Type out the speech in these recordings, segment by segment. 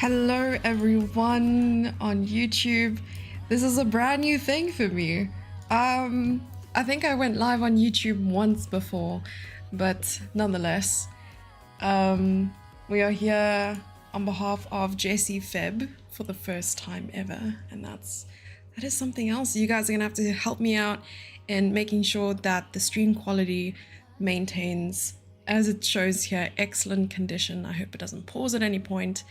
Hello everyone on YouTube. This is a brand new thing for me. I think I went live on YouTube once before, but nonetheless, we are here on behalf of Jesse Feb for the first time ever, and that is something else. You guys are gonna have to help me out in making sure that the stream quality maintains, as it shows here, excellent condition. I hope it doesn't pause at any point.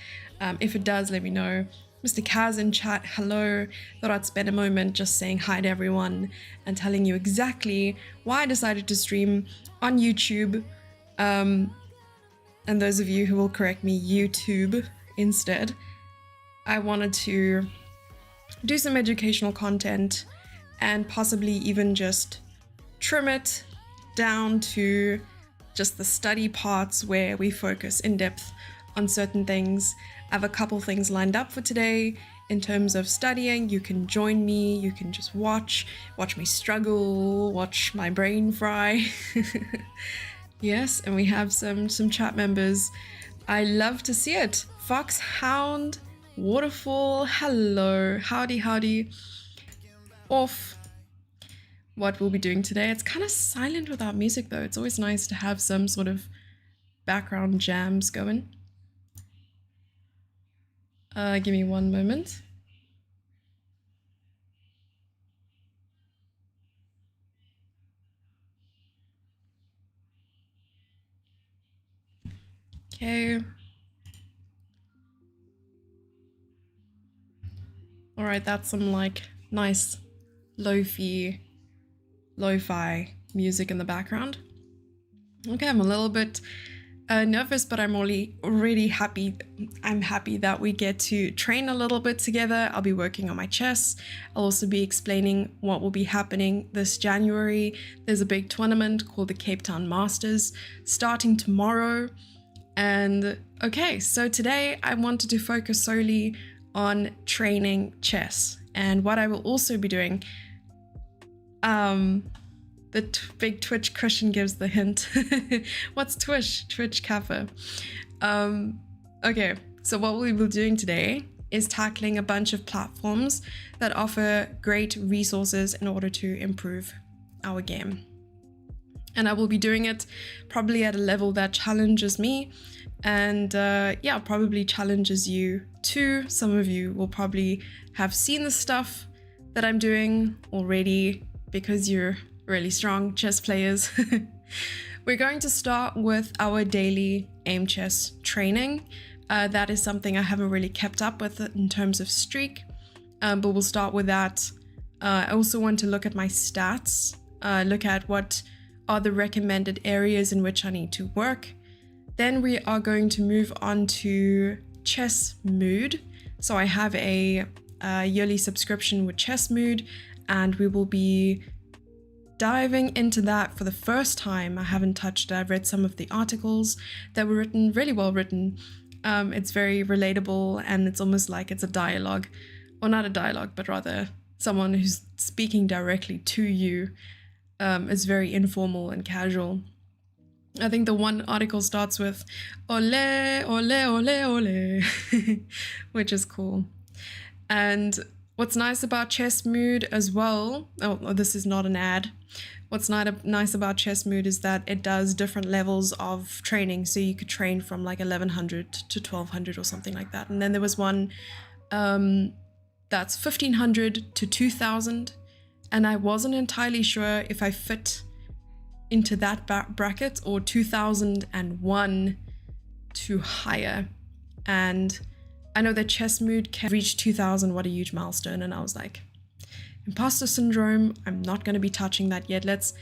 If it does, let me know. Mr. Kaz in chat, hello. Thought I'd spend a moment just saying hi to everyone and telling you exactly why I decided to stream on YouTube. And those of you who will correct me, YouTube instead. I wanted to do some educational content and possibly even just trim it down to just the study parts where we focus in depth on certain things. I have a couple things lined up for today in terms of studying. You can join me, you can just watch me struggle, watch my brain fry. Yes, and we have some chat members. I love to see it. Foxhound, Waterfall, hello, howdy. Off. What we'll be doing today. It's kind of silent without music though. It's always nice to have some sort of background jams going. Give me one moment. Okay. All right, that's some like nice lo-fi music in the background. Okay, I'm a little bit nervous, but I'm already happy. I'm happy that we get to train a little bit together. I'll be working on my chess. I'll also be explaining what will be happening this January. There's a big tournament called the Cape Town Masters starting tomorrow. And okay, so today I wanted to focus solely on training chess. And what I will also be doing, the big Twitch cushion gives the hint. What's Twitch? Twitch Cafe. Okay, so what we'll be doing today is tackling a bunch of platforms that offer great resources in order to improve our game. And I will be doing it probably at a level that challenges me and yeah, probably challenges you too. Some of you will probably have seen the stuff that I'm doing already because you're really strong chess players. We're going to start with our daily aim chess training. That is something I haven't really kept up with in terms of streak, but we'll start with that. I also want to look at my stats, look at what are the recommended areas in which I need to work. Then we are going to move on to Chess Mood. So I have a yearly subscription with Chess Mood, and we will be diving into that for the first time. I haven't touched it. I've read some of the articles that were written, really well written. It's very relatable, and it's almost like it's a dialogue, or not a dialogue, but rather someone who's speaking directly to you. It's very informal and casual. I think the one article starts with ole, ole, ole, ole, which is cool. And what's nice about Chess Mood as well, oh, this is not an ad. What's nice about Chess Mood is that it does different levels of training. So you could train from like 1100 to 1200 or something like that. And then there was one that's 1500 to 2000. And I wasn't entirely sure if I fit into that bracket or 2001 to higher. And I know that Chess Mood can reach 2000, what a huge milestone. And I was like, imposter syndrome, I'm not going to be touching that yet. Let's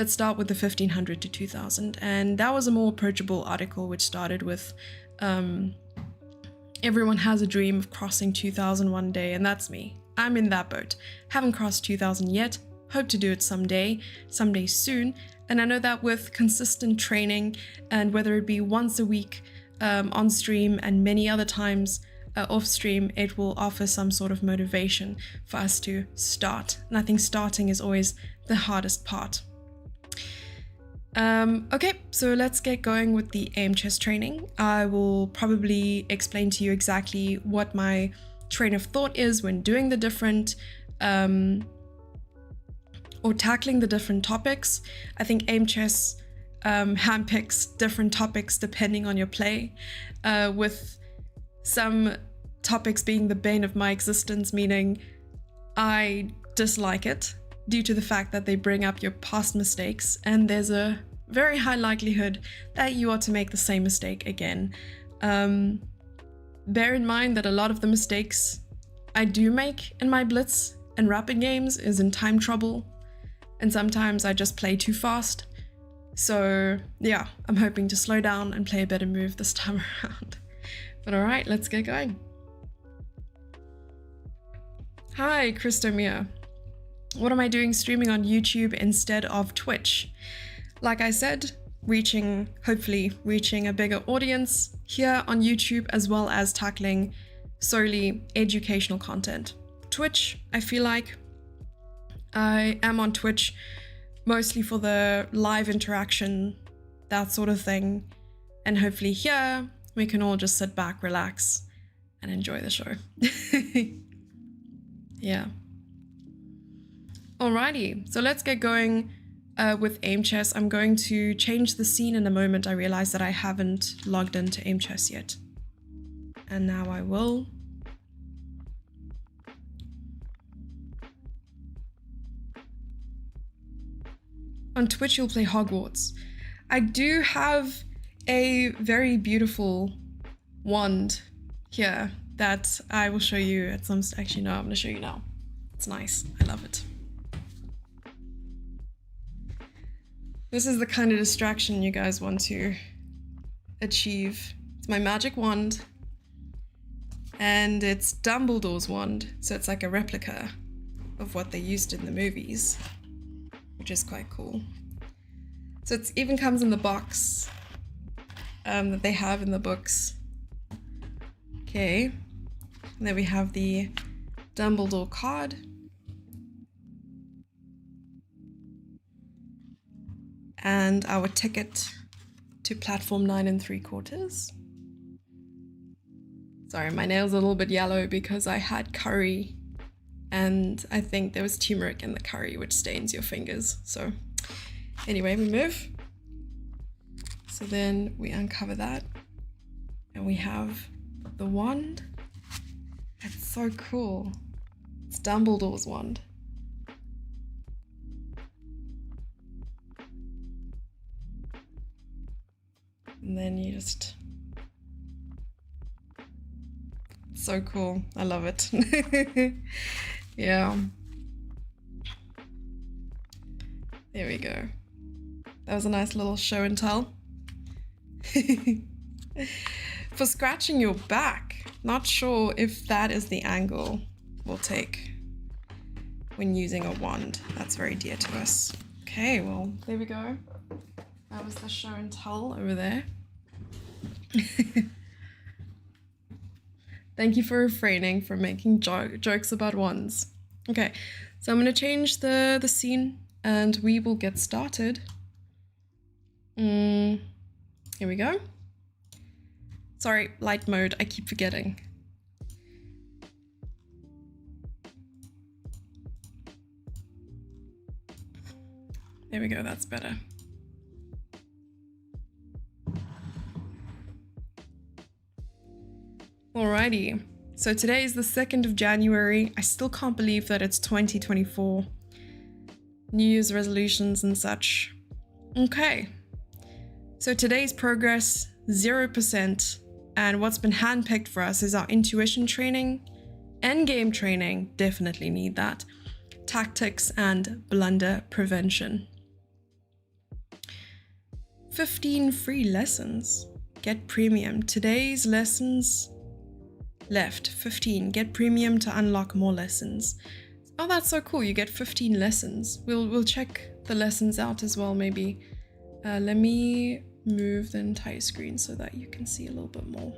start with the 1500 to 2000. And that was a more approachable article, which started with, everyone has a dream of crossing 2000 one day, and that's me. I'm in that boat. Haven't crossed 2000 yet. Hope to do it someday soon. And I know that with consistent training, and whether it be once a week on stream and many other times off stream, it will offer some sort of motivation for us to start. And I think starting is always the hardest part. Okay, so let's get going with the aim chess training. I will probably explain to you exactly what my train of thought is when doing the different or tackling the different topics. I think aim chess handpicks different topics depending on your play, with some topics being the bane of my existence, meaning I dislike it due to the fact that they bring up your past mistakes, and there's a very high likelihood that you are to make the same mistake again. Bear in mind that a lot of the mistakes I do make in my Blitz and Rapid games is in time trouble, and sometimes I just play too fast. So yeah, I'm hoping to slow down and play a better move this time around. But alright, let's get going. Hi, Christomia. What am I doing streaming on YouTube instead of Twitch? Like I said, hopefully reaching a bigger audience here on YouTube, as well as tackling solely educational content. Twitch, I feel like I am on Twitch mostly for the live interaction, that sort of thing. And hopefully here we can all just sit back, relax, and enjoy the show. Yeah. Alrighty, so let's get going with aim chess. I'm going to change the scene in a moment. I realize that I haven't logged into aim chess yet. And now I will. On Twitch, you'll play Hogwarts. I do have a very beautiful wand here that I will show you at some... Actually, no, I'm going to show you now. It's nice. I love it. This is the kind of distraction you guys want to achieve. It's my magic wand. And it's Dumbledore's wand. So it's like a replica of what they used in the movies, which is quite cool. So it even comes in the box that they have in the books. Okay. And then we have the Dumbledore card. And our ticket to platform 9 3/4. Sorry, my nail's a little bit yellow because I had curry and I think there was turmeric in the curry, which stains your fingers. So anyway, we move. So then we uncover that and we have the wand. It's so cool. It's Dumbledore's wand. And then you just... So cool. I love it. Yeah. There we go. That was a nice little show and tell. For scratching your back, not sure if that is the angle we'll take when using a wand. That's very dear to us. Okay, well, there we go. That was the show and tell over there. Thank you for refraining from making jokes about wands. Okay, so I'm going to change the scene and we will get started. Here we go. Sorry, light mode, I keep forgetting. There we go, that's better. Alrighty, so today is the 2nd of January. I still can't believe that it's 2024. New Year's resolutions and such. Okay, so today's progress, 0%. And what's been handpicked for us is our intuition training, endgame training, definitely need that, tactics, and blunder prevention. 15 free lessons. Get premium. Today's lessons left 15. Get premium to unlock more lessons. Oh, that's so cool. You get 15 lessons. We'll check the lessons out as well, maybe. Let me move the entire screen so that you can see a little bit more.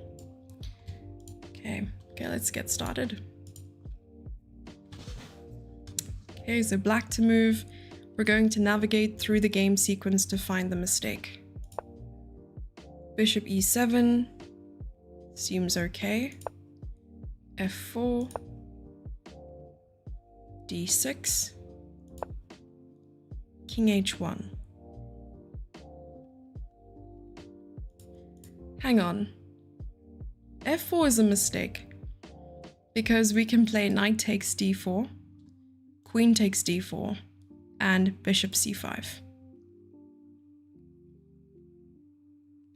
Okay, let's get started. Okay, so black to move, We're going to navigate through the game sequence to find the mistake. Bishop e7 seems okay. f4, d6, king h1. Hang on. f4 is a mistake because we can play knight takes d4, queen takes d4, and bishop c5.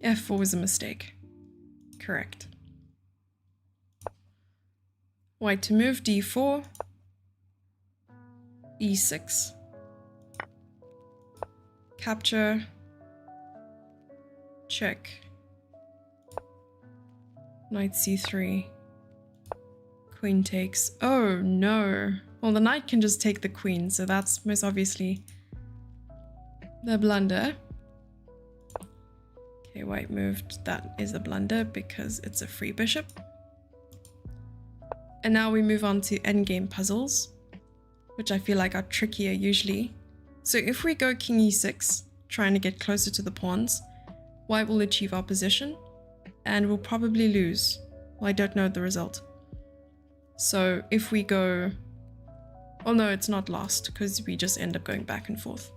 f4 was a mistake. Correct. White to move d4, e6, capture, check, knight c3, queen takes. Oh no. Well, the knight can just take the queen, so that's most obviously the blunder. Okay, white moved. That is a blunder because it's a free bishop. And now we move on to endgame puzzles, which I feel like are trickier usually. So if we go king e6, trying to get closer to the pawns, white will achieve opposition and will probably lose. Well, I don't know the result. So if we go... Oh no, it's not lost because we just end up going back and forth.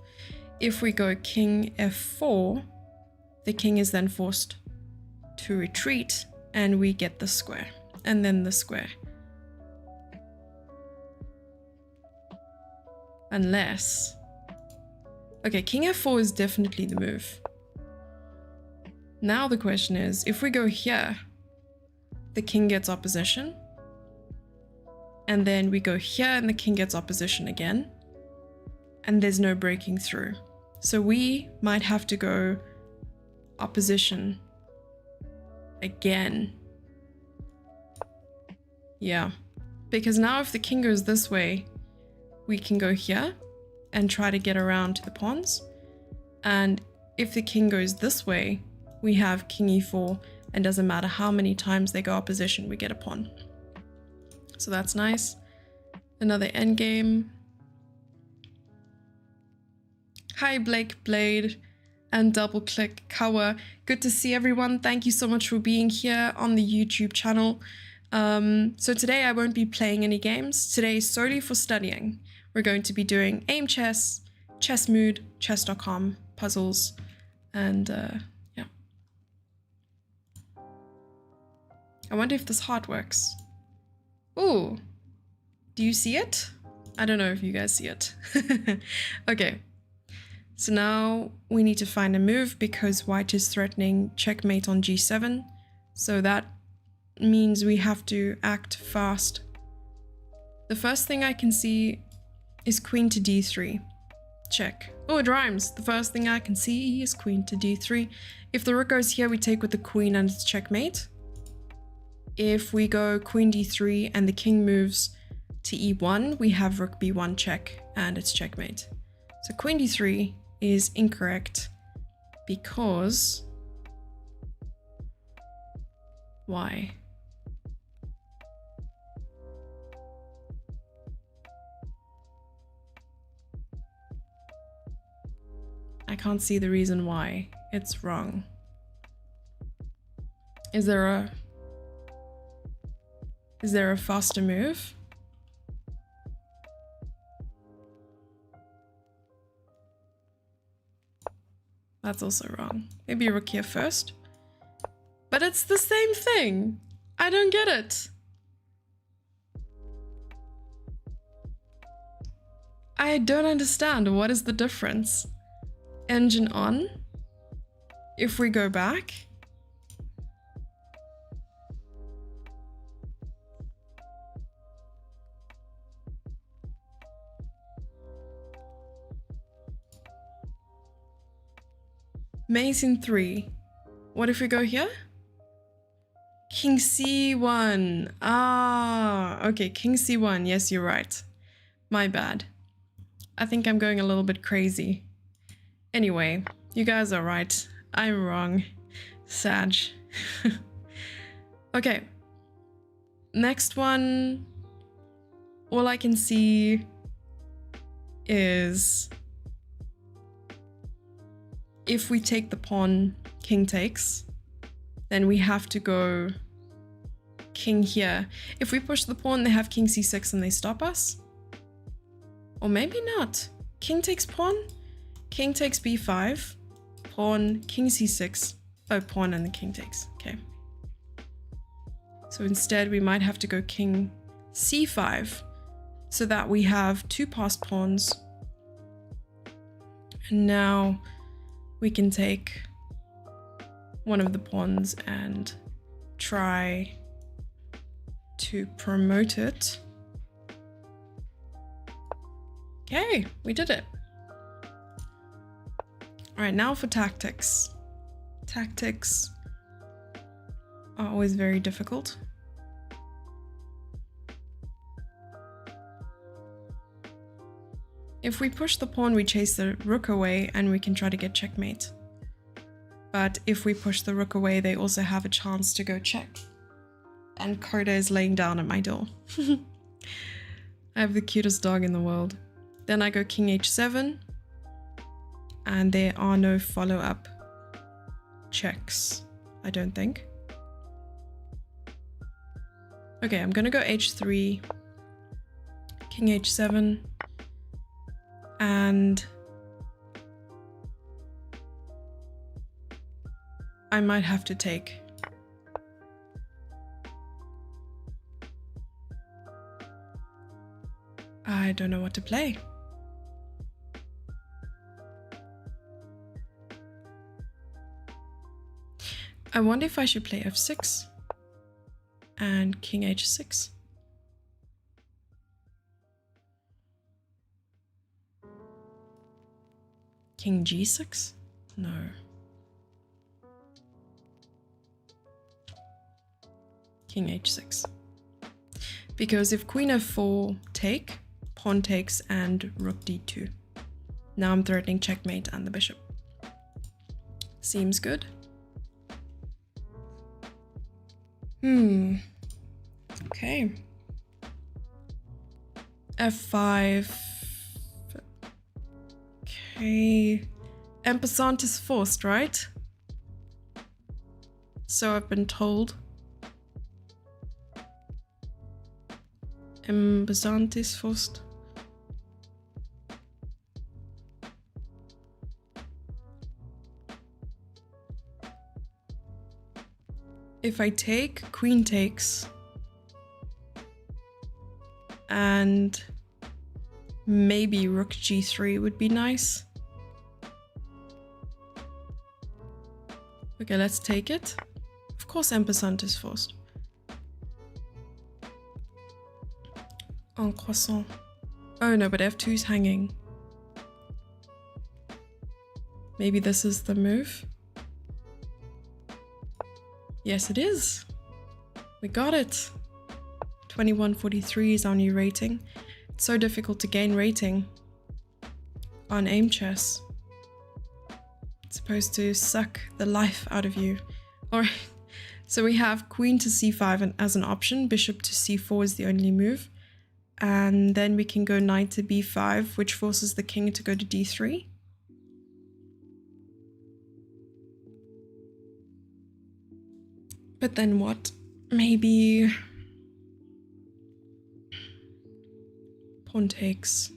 If we go king f4, the king is then forced to retreat and we get the square and then the square. Unless... Okay, king f4 is definitely the move. Now the question is, if we go here, the king gets opposition. And then we go here and the king gets opposition again. And there's no breaking through. So we might have to go opposition again. Yeah. Because now if the king goes this way, we can go here and try to get around to the pawns. And if the king goes this way, we have king e4, and doesn't matter how many times they go opposition, we get a pawn. So that's nice. Another endgame. Hi Blake Blade and Double Click Kawa. Good to see everyone. Thank you so much for being here on the YouTube channel. So today I won't be playing any games. Today is solely for studying. We're going to be doing aim chess, Chessmood, chess.com, puzzles, and yeah. I wonder if this heart works. Ooh, do you see it? I don't know if you guys see it. Okay, so now we need to find a move because white is threatening checkmate on g7. So that means we have to act fast. The first thing I can see is queen to d3. Check. Oh, it rhymes. The first thing I can see is queen to d3. If the rook goes here, we take with the queen and it's checkmate. If we go queen d3 and the king moves to e1, we have rook b1 check and it's checkmate. So queen d3 is incorrect because... Why? I can't see the reason why it's wrong. Is there a faster move? That's also wrong. Maybe rook here first. But it's the same thing. I don't get it. I don't understand. What is the difference? Engine on. If we go back. Mason 3. What if we go here? King c1. Ah, okay, king c1. Yes, you're right. My bad. I think I'm going a little bit crazy. Anyway, you guys are right. I'm wrong. Sag. Okay. Next one. All I can see is if we take the pawn, king takes, then we have to go king here. If we push the pawn, they have king c6 and they stop us. Or maybe not. King takes pawn, king takes b5, pawn, king c6. Oh, pawn and the king takes. Okay. So instead, we might have to go king c5 so that we have two passed pawns. And now we can take one of the pawns and try to promote it. Okay, we did it. All right, now for tactics. Tactics are always very difficult. If we push the pawn, we chase the rook away and we can try to get checkmate. But if we push the rook away, they also have a chance to go check. And Coda is laying down at my door. I have the cutest dog in the world. Then I go king h7. And there are no follow-up checks, I don't think. Okay, I'm gonna go h3, king h7. And I might have to take. I don't know what to play. I wonder if I should play f6 and king h6. King g6? No. King h6. Because if queen f4 take, pawn takes and rook d2. Now I'm threatening checkmate and the bishop. Seems good. Okay. f5. Okay. En passant is forced, right? So I've been told. En passant is forced. If I take, queen takes. And maybe rook g3 would be nice. Okay, let's take it. Of course, en passant is forced. En croissant. Oh no, but f2 is hanging. Maybe this is the move. Yes, it is. We got it. 2143 is our new rating. It's so difficult to gain rating on Aim Chess. It's supposed to suck the life out of you. Alright, so we have queen to c5 as an option. Bishop to c4 is the only move. And then we can go knight to b5, which forces the king to go to d3. But then what? Maybe pawn takes.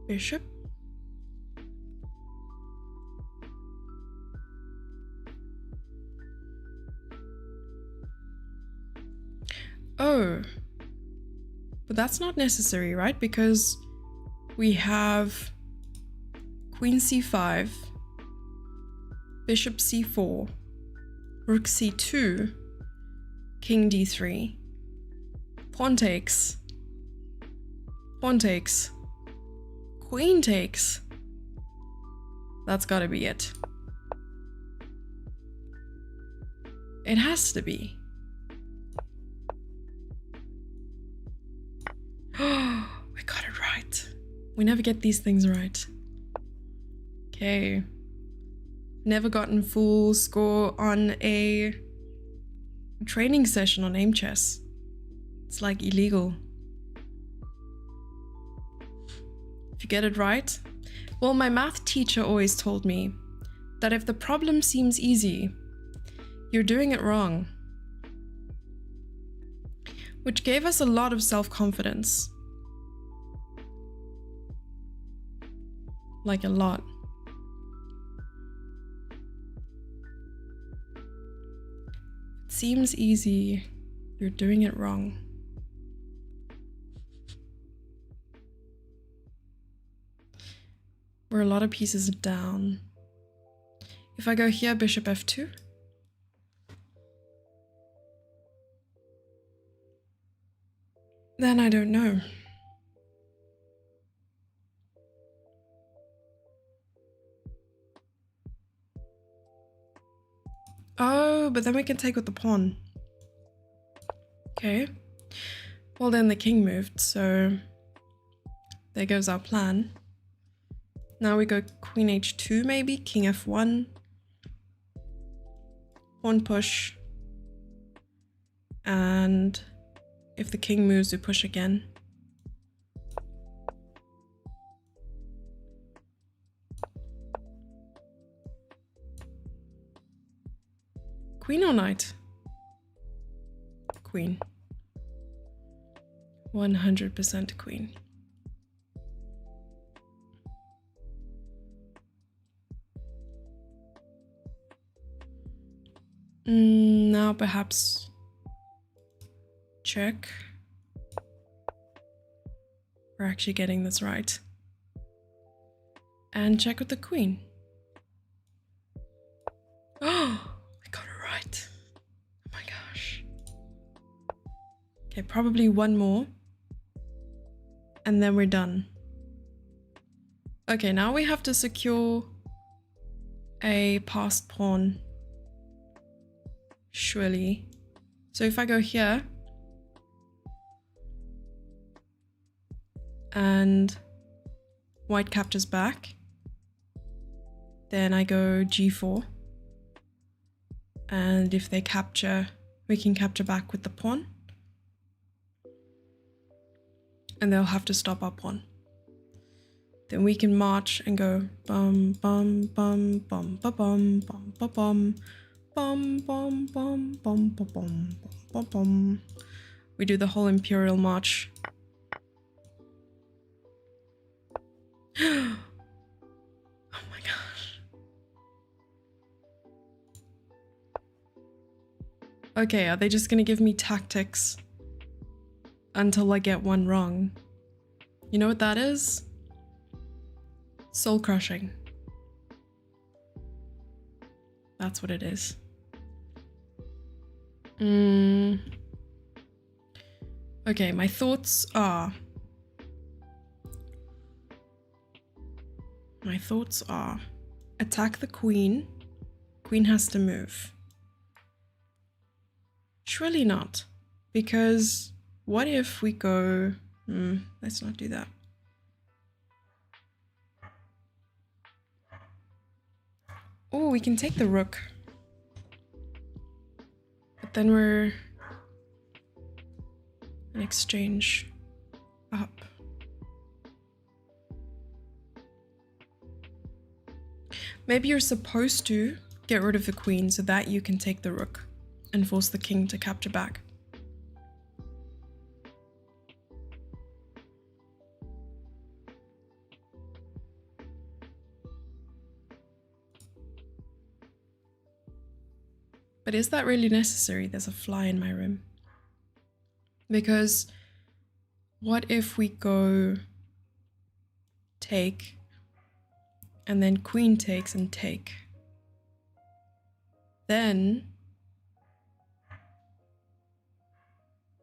Bishop. Oh, but that's not necessary, right? Because we have queen c5, bishop c4, rook c2, king d3, pawn takes, queen takes. That's gotta be it. It has to be. Oh, I got it right. We never get these things right. Okay. Never gotten full score on a training session on Aim Chess. It's like illegal. you get it right? Well, my math teacher always told me that if the problem seems easy, you're doing it wrong. Which gave us a lot of self-confidence. Like a lot. It seems easy, you're doing it wrong. We're a lot of pieces down. If I go here, bishop f2. Then I don't know. Oh, but then we can take with the pawn. Okay. Well, then the king moved, so there goes our plan. Now we go queen h2 maybe, king f1. Pawn push. And if the king moves, we push again. Queen or knight? Queen. 100% queen. Now perhaps check. We're actually getting this right. And check with the queen. Oh, I got it right. Oh my gosh. Okay, probably one more. And then we're done. Okay, now we have to secure a passed pawn. Surely. So if I go here and white captures back, then I go g4. And if they capture, we can capture back with the pawn. And they'll have to stop our pawn. Then we can march and go bum bum bum bum bum bum bum bum bum bum bum bum bum bum bum bum. We do the whole imperial march. Oh my gosh. Okay, are they just gonna give me tactics until I get one wrong? You know what that is? Soul crushing. That's what it is. Okay, my thoughts are... attack the queen. Queen has to move. Surely not. Because what if we go... let's not do that. Oh, we can take the rook. But then we're an exchange up. Maybe you're supposed to get rid of the queen so that you can take the rook and force the king to capture back. But is that really necessary? There's a fly in my room. Because what if we go take and then queen takes and take? Then,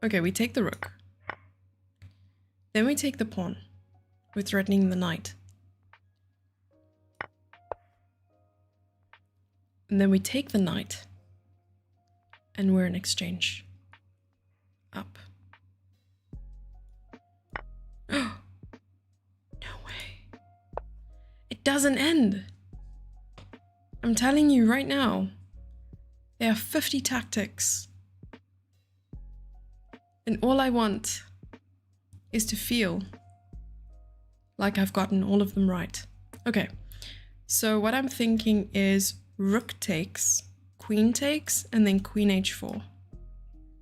okay, we take the rook. Then we take the pawn. We're threatening the knight. And then we take the knight. And we're in exchange. Up. No way. It doesn't end. I'm telling you right now. There are 50 tactics. And all I want is to feel like I've gotten all of them right. Okay, so what I'm thinking is rook takes, queen takes, and then queen h4.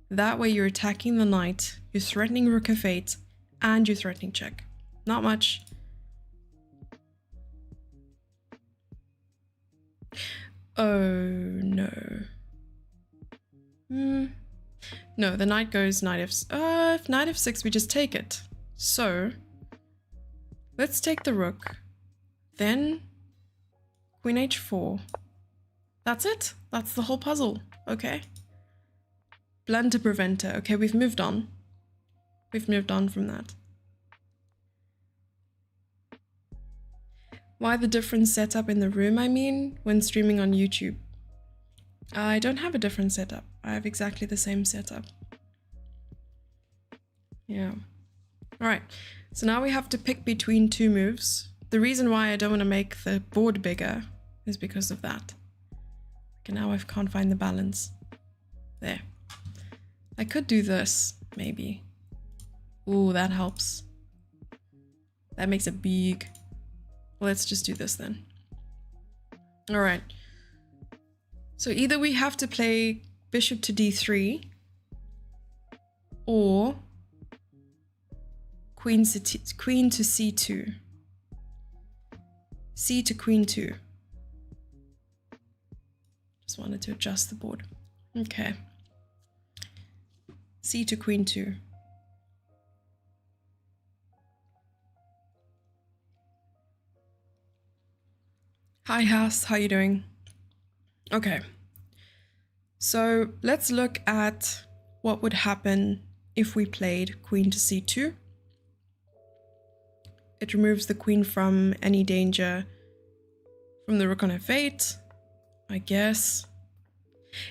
That way you're attacking the knight, you're threatening rook f8, and you're threatening check. Not much. Oh no. No, the knight goes knight f. If knight f6, we just take it. So let's take the rook, then queen h4. That's it. That's the whole puzzle. Okay. Blunter preventer. Okay, we've moved on. We've moved on from that. Why the different setup in the room, I mean, when streaming on YouTube? I don't have a different setup. I have exactly the same setup. Yeah. All right. So now we have to pick between two moves. The reason why I don't want to make the board bigger is because of that. Okay, now I can't find the balance. There. I could do this, maybe. Ooh, that helps. That makes it big. Let's just do this then. All right. So either we have to play bishop to d3 or queen to c2. C to queen 2. Just wanted to adjust the board. Okay. C to queen 2. Hi Haas, how you doing? Okay, so let's look at what would happen if we played queen to c2. It removes the queen from any danger from the rook on f8, I guess.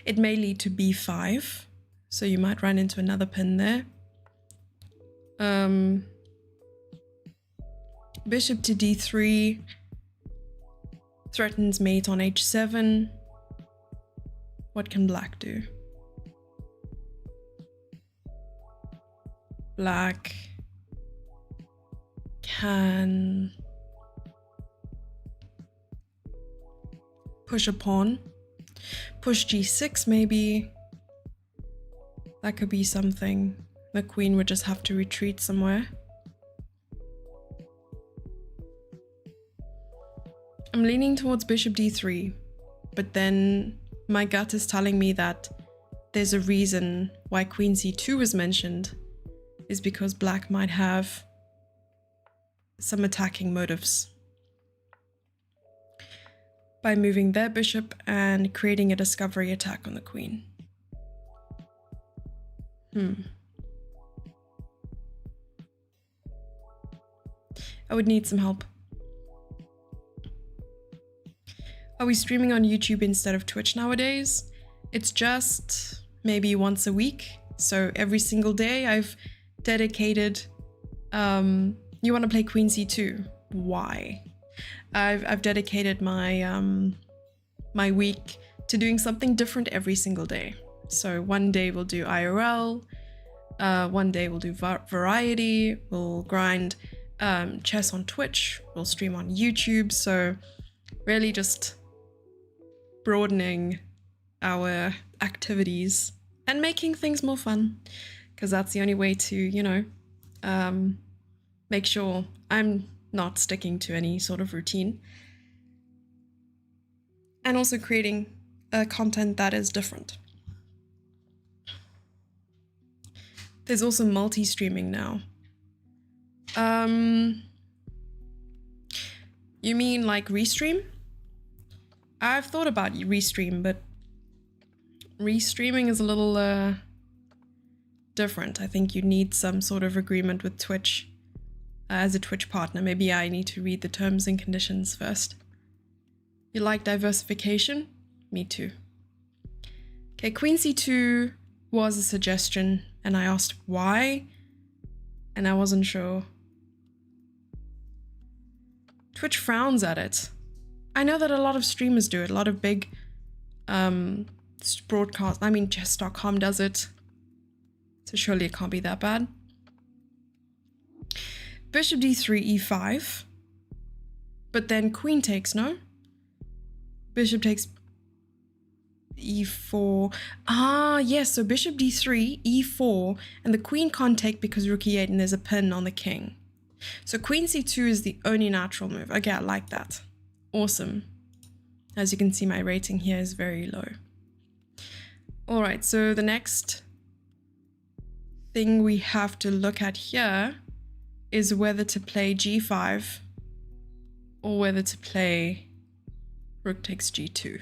It may lead to b5, so you might run into another pin there. Bishop to d3 threatens mate on h7. What can black do? Black can push a pawn. Push g6 maybe. That could be something. The queen would just have to retreat somewhere. I'm leaning towards bishop d3, but then my gut is telling me that there's a reason why queen c2 was mentioned, is because black might have some attacking motives by moving their bishop and creating a discovery attack on the queen. I would need some help. Are we streaming on YouTube instead of Twitch nowadays? It's just maybe once a week. So every single day I've dedicated, you want to play queen c2. Why? I've dedicated my my week to doing something different every single day. So one day we'll do IRL, one day we'll do variety, we'll grind chess on Twitch, we'll stream on YouTube. So really just broadening our activities and making things more fun, because that's the only way to, you know, make sure I'm not sticking to any sort of routine, and also creating content that is different. There's also multi-streaming now. You mean like restream? I've thought about restream, but restreaming is a little different. I think you need some sort of agreement with Twitch as a Twitch partner. Maybe I need to read the terms and conditions first. You like diversification? Me too. Okay, queen c2 was a suggestion, and I asked why, and I wasn't sure. Twitch frowns at it. I know that a lot of streamers do it, a lot of big broadcast, I mean chess.com does it, so surely it can't be that bad. bishop d3, e5. But then queen takes, no? Bishop takes e4. Ah, yes, so bishop d3, e4, and the queen can't take because rook e8 and there's a pin on the king. So queen c2 is the only natural move. Okay, I like that. Awesome. As you can see, my rating here is very low. All right, so the next thing we have to look at here is whether to play g5 or whether to play rook takes g2.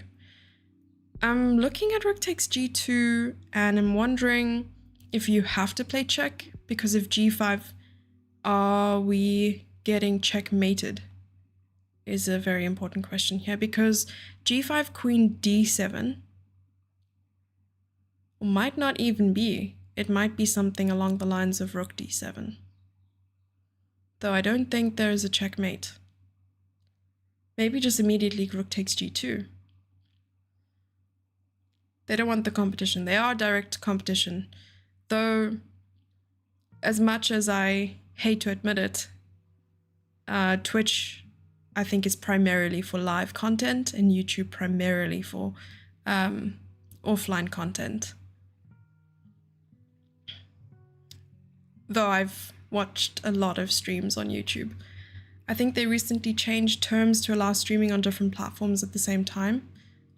I'm looking at rook takes g2 and I'm wondering if you have to play check, because if g5, are we getting checkmated? Is a very important question here, because g5 queen d7 might not even be. It might be something along the lines of rook d7. Though I don't think there is a checkmate. Maybe just immediately rook takes g2. They don't want the competition. They are direct competition. Though, as much as I hate to admit it, Twitch, I think, is primarily for live content and YouTube primarily for offline content. Though I've watched a lot of streams on YouTube. I think they recently changed terms to allow streaming on different platforms at the same time.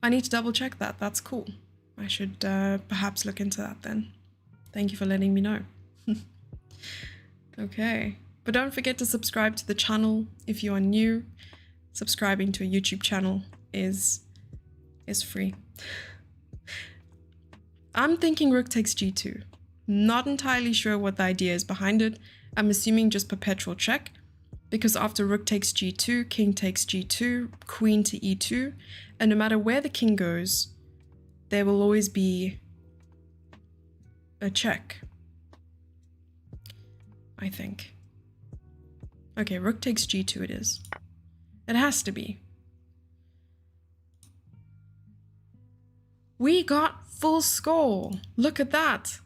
I need to double check that. That's cool. I should perhaps look into that then. Thank you for letting me know. Okay. But don't forget to subscribe to the channel if you are new. Subscribing to a YouTube channel is free. I'm thinking rook takes g2. Not entirely sure what the idea is behind it. I'm assuming just perpetual check, because after rook takes g2, king takes g2, queen to e2, and no matter where the king goes, there will always be a check, I think. Okay, rook takes g2 it is. It has to be. We got full score. Look at that.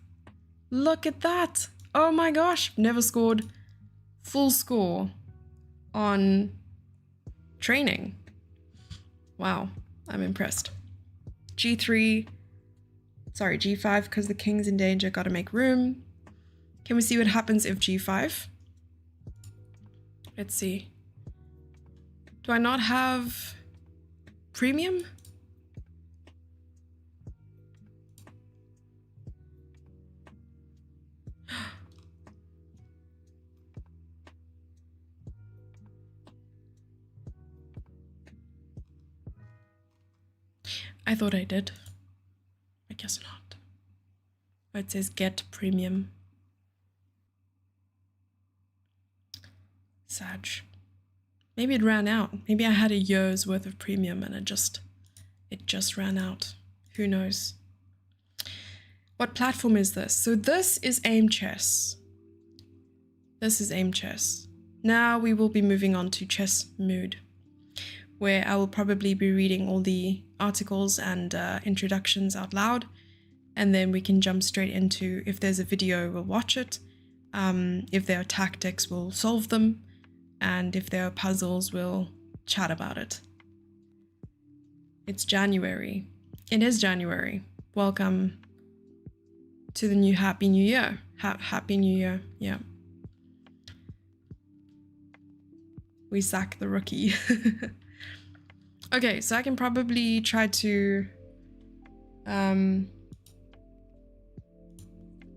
Look at that. Oh my gosh, never scored full score on training. Wow, I'm impressed. g3, sorry, g5, because the king's in danger, gotta make room. Can we see what happens if g5? Let's see. Do I not have premium? I thought I did. I guess not. Oh, it says get premium. Sag. Maybe it ran out. Maybe I had a year's worth of premium and it just ran out. Who knows? What platform is this? So this is Aim Chess. This is Aim Chess. Now we will be moving on to Chess Mood, where I will probably be reading all the articles and introductions out loud, and then we can jump straight into, if there's a video, we'll watch it. If there are tactics, we'll solve them. And if there are puzzles, we'll chat about it. It's January. It is January. Welcome to the new Happy New Year. Happy New Year, yeah. We sack the rookie. Okay, so I can probably try to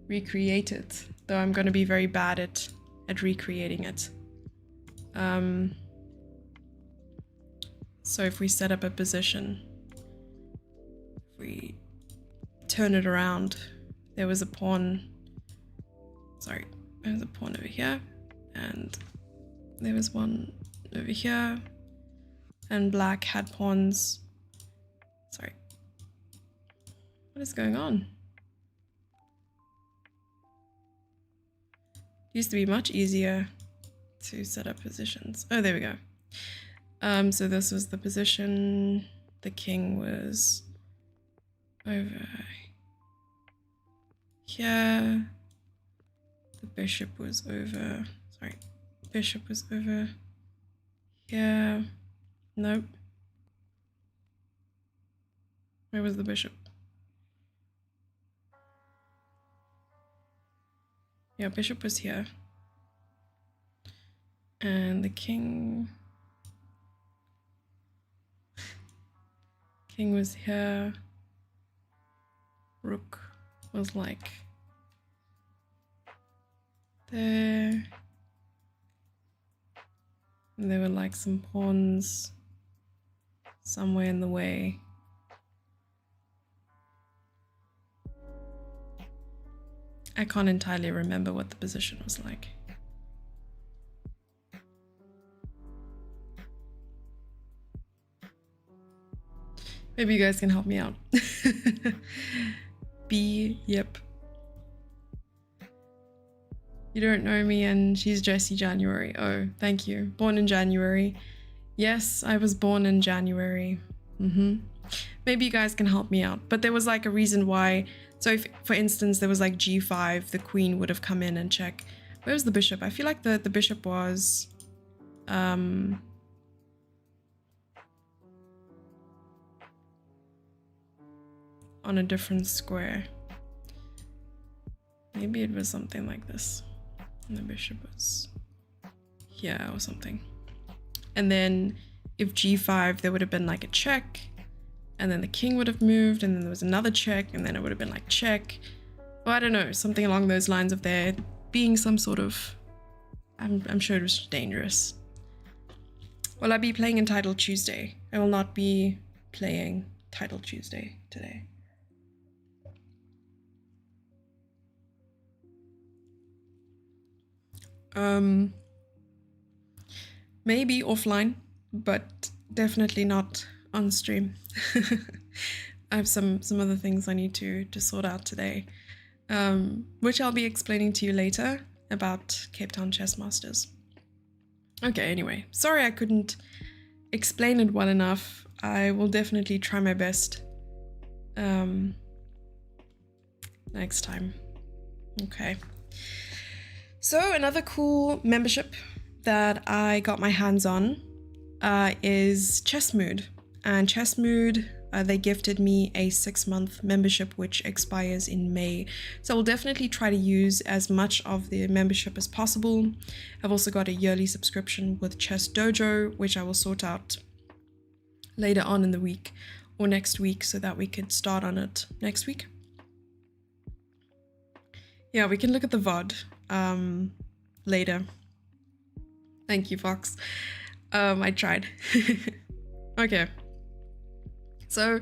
recreate it, though I'm going to be very bad at recreating it. So if we set up a position, if we turn it around, there was a pawn, sorry, there's a pawn over here, and there was one over here, and black had pawns, sorry, what is going on? It used to be much easier to set up positions. Oh, there we go. So this was the position. The king was over here. The bishop was over, sorry, bishop was over here. Nope. Where was the bishop? Yeah, bishop was here. And the king was here. Rook was like there. And there were like some pawns somewhere in the way. I can't entirely remember what the position was like. Maybe you guys can help me out. B, yep. You don't know me and she's Jessie January. Oh, thank you. Born in January. Yes, I was born in January. Maybe you guys can help me out. But there was like a reason why. So if, for instance, there was like G5, the queen would have come in and check. Where was the bishop? I feel like the bishop was... on a different square. Maybe it was something like this. And the bishop was here or something. And then if G5, there would have been like a check. And then the king would have moved. And then there was another check. And then it would have been like check. Well, I don't know. Something along those lines of there being some sort of... I'm sure it was dangerous. Will I be playing in Title Tuesday? I will not be playing Title Tuesday today. Maybe offline, but definitely not on stream. I have some other things I need to sort out today, which I'll be explaining to you later about Cape Town Chess Masters. Okay, anyway, sorry I couldn't explain it well enough. I will definitely try my best next time. Okay. So another cool membership that I got my hands on is Chessmood. And Chessmood, they gifted me a 6-month membership which expires in May. So I will definitely try to use as much of the membership as possible. I've also got a yearly subscription with Chess Dojo, which I will sort out later on in the week or next week so that we could start on it next week. Yeah, we can look at the VOD later. Thank you, Fox. I tried. Okay. So,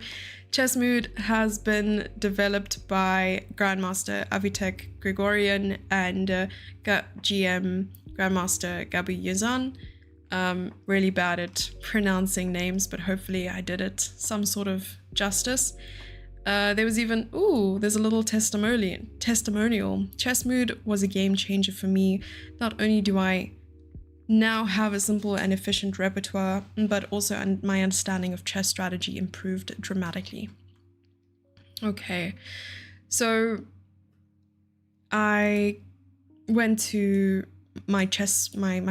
Chessmood has been developed by Grandmaster Avitek Grigorian and GM Grandmaster Gabi Yazan. Really bad at pronouncing names, but hopefully I did it some sort of justice. There was even, there's a little testimonial. Chessmood was a game changer for me. Not only do I now have a simple and efficient repertoire, but also my understanding of chess strategy improved dramatically. Okay, so I went to my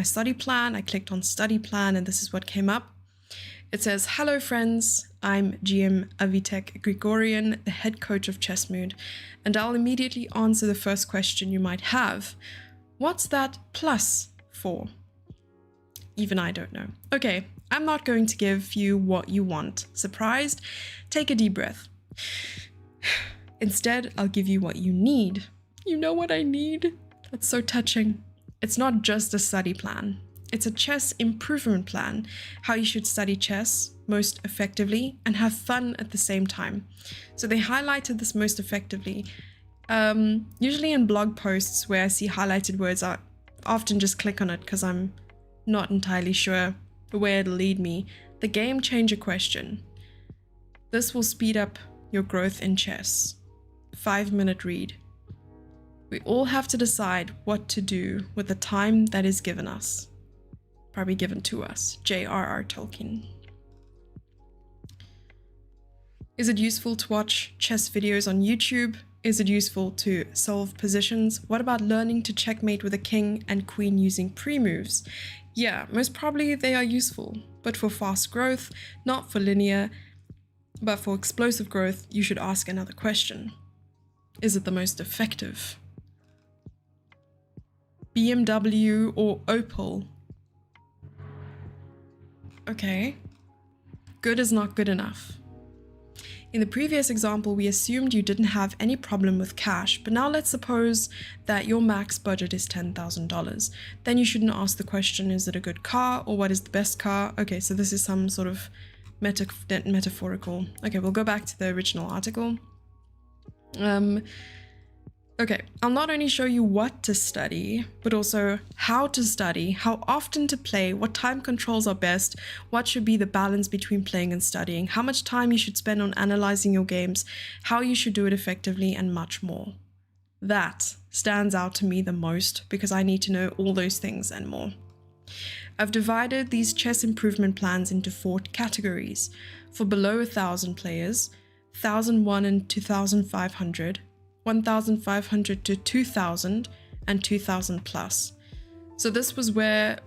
study plan. I clicked on study plan and this is what came up. It says, "Hello friends, I'm GM Avitek Grigorian, the head coach of Chessmood, and I'll immediately answer the first question you might have. What's that plus for?" Even I don't know. Okay, I'm not going to give you what you want. Surprised? Take a deep breath. Instead, I'll give you what you need. You know what I need? That's so touching. It's not just a study plan. It's a chess improvement plan, how you should study chess most effectively and have fun at the same time. So they highlighted this most effectively. Usually in blog posts where I see highlighted words, I often just click on it because I'm not entirely sure where it'll lead me. The game changer question. This will speed up your growth in chess. 5-minute read. We all have to decide what to do with the time that is given us. Probably given to us. J.R.R. Tolkien. Is it useful to watch chess videos on YouTube? Is it useful to solve positions? What about learning to checkmate with a king and queen using pre-moves? Yeah, most probably they are useful, but for fast growth, not for linear, but for explosive growth, you should ask another question. Is it the most effective? BMW or Opel? Okay. Good is not good enough. In the previous example, we assumed you didn't have any problem with cash, but now let's suppose that your max budget is $10,000. Then you shouldn't ask the question, is it a good car or what is the best car? Okay, so this is some sort of metaphorical. Okay, we'll go back to the original article. Okay, I'll not only show you what to study, but also how to study, how often to play, what time controls are best, what should be the balance between playing and studying, how much time you should spend on analyzing your games, how you should do it effectively, and much more. That stands out to me the most because I need to know all those things and more. I've divided these chess improvement plans into 4 categories. For below 1,000 players, 1,001 and 2,500, 1,500 to 2,000, and 2,000 plus. So this was where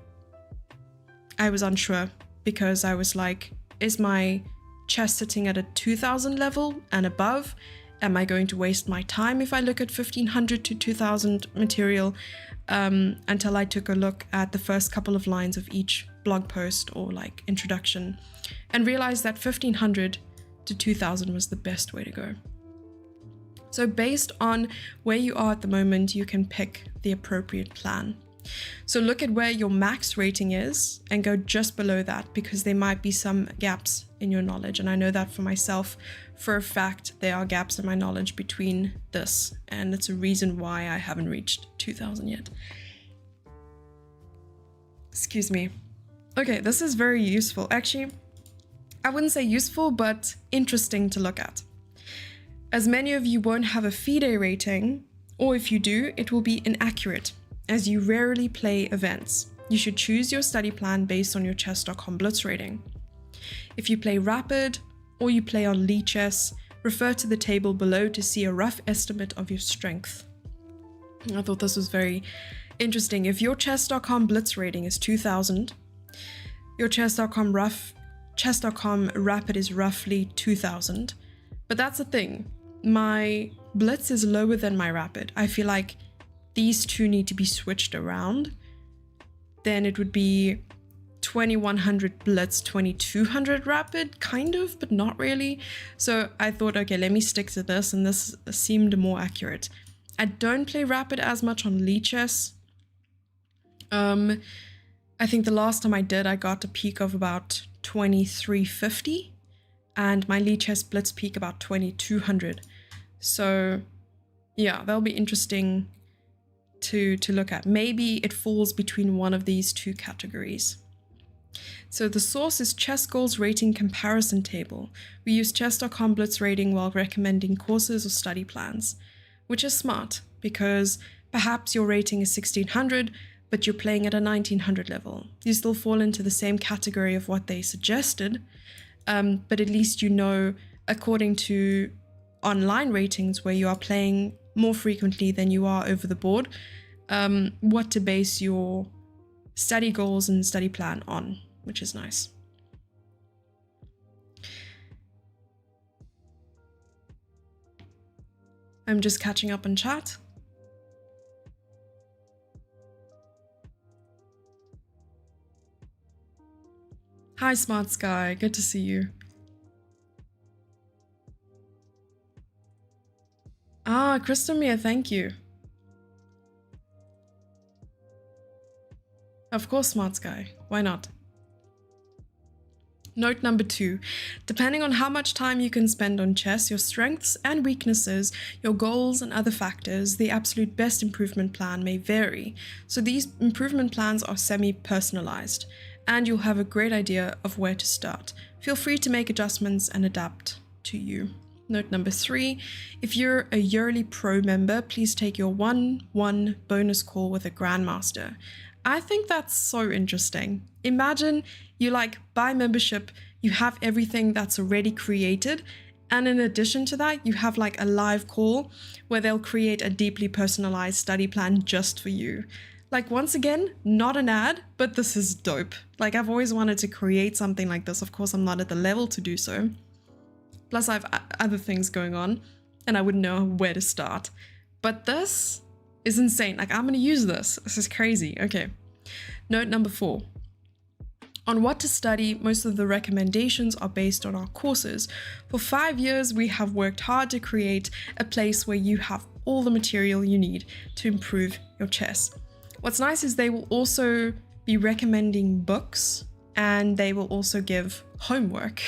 I was unsure because I was like, is my chess sitting at a 2,000 level and above? Am I going to waste my time if I look at 1,500 to 2,000 material? Until I took a look at the first couple of lines of each blog post or like introduction and realized that 1,500 to 2,000 was the best way to go. So based on where you are at the moment, you can pick the appropriate plan. So look at where your max rating is and go just below that because there might be some gaps in your knowledge. And I know that for myself, for a fact, there are gaps in my knowledge between this. And it's a reason why I haven't reached 2,000 yet. Excuse me. Okay, this is very useful. Actually, I wouldn't say useful, but interesting to look at. As many of you won't have a FIDE rating, or if you do, it will be inaccurate, as you rarely play events. You should choose your study plan based on your chess.com Blitz rating. If you play Rapid, or you play on Lichess, refer to the table below to see a rough estimate of your strength. I thought this was very interesting. If your chess.com Blitz rating is 2,000, your chess.com Rapid is roughly 2,000. But that's the thing. My Blitz is lower than my Rapid. I feel like these two need to be switched around. Then it would be 2,100 Blitz, 2,200 Rapid, kind of, but not really. So I thought, okay, let me stick to this, and this seemed more accurate. I don't play Rapid as much on Lichess. I think the last time I did, I got a peak of about 2,350. And my Lichess Blitz peak about 2,200. So yeah, that'll be interesting to look at. Maybe it falls between one of these 2 categories. So the source is Chess Goals Rating Comparison Table. We use chess.com Blitz rating while recommending courses or study plans, which is smart because perhaps your rating is 1,600, but you're playing at a 1,900 level. You still fall into the same category of what they suggested, but at least you know, according to online ratings where you are playing more frequently than you are over the board, what to base your study goals and study plan on, which is nice. I'm just catching up on chat. Hi, Smart Sky. Good to see you. Ah, Christomir, thank you. Of course, Smart Sky. Why not? Note number 2, depending on how much time you can spend on chess, your strengths and weaknesses, your goals and other factors, the absolute best improvement plan may vary. So these improvement plans are semi-personalized, and you'll have a great idea of where to start. Feel free to make adjustments and adapt to you. Note number 3, if you're a yearly pro member, please take your 1-1 bonus call with a grandmaster. I think that's so interesting. Imagine you buy membership, you have everything that's already created, And in addition to that, you have like a live call where they'll create a deeply personalized study plan just for you. Like, once again, not an ad, but this is dope. Like, I've always wanted to create something like this. Of course, I'm not at the level to do so. Plus, I have other things going on and I wouldn't know where to start. But this is insane. Like, I'm going to use this. This is crazy. Okay. Note number 4. On what to study, most of the recommendations are based on our courses. For 5 years, we have worked hard to create a place where you have all the material you need to improve your chess. What's nice is they will also be recommending books, and they will also give homework.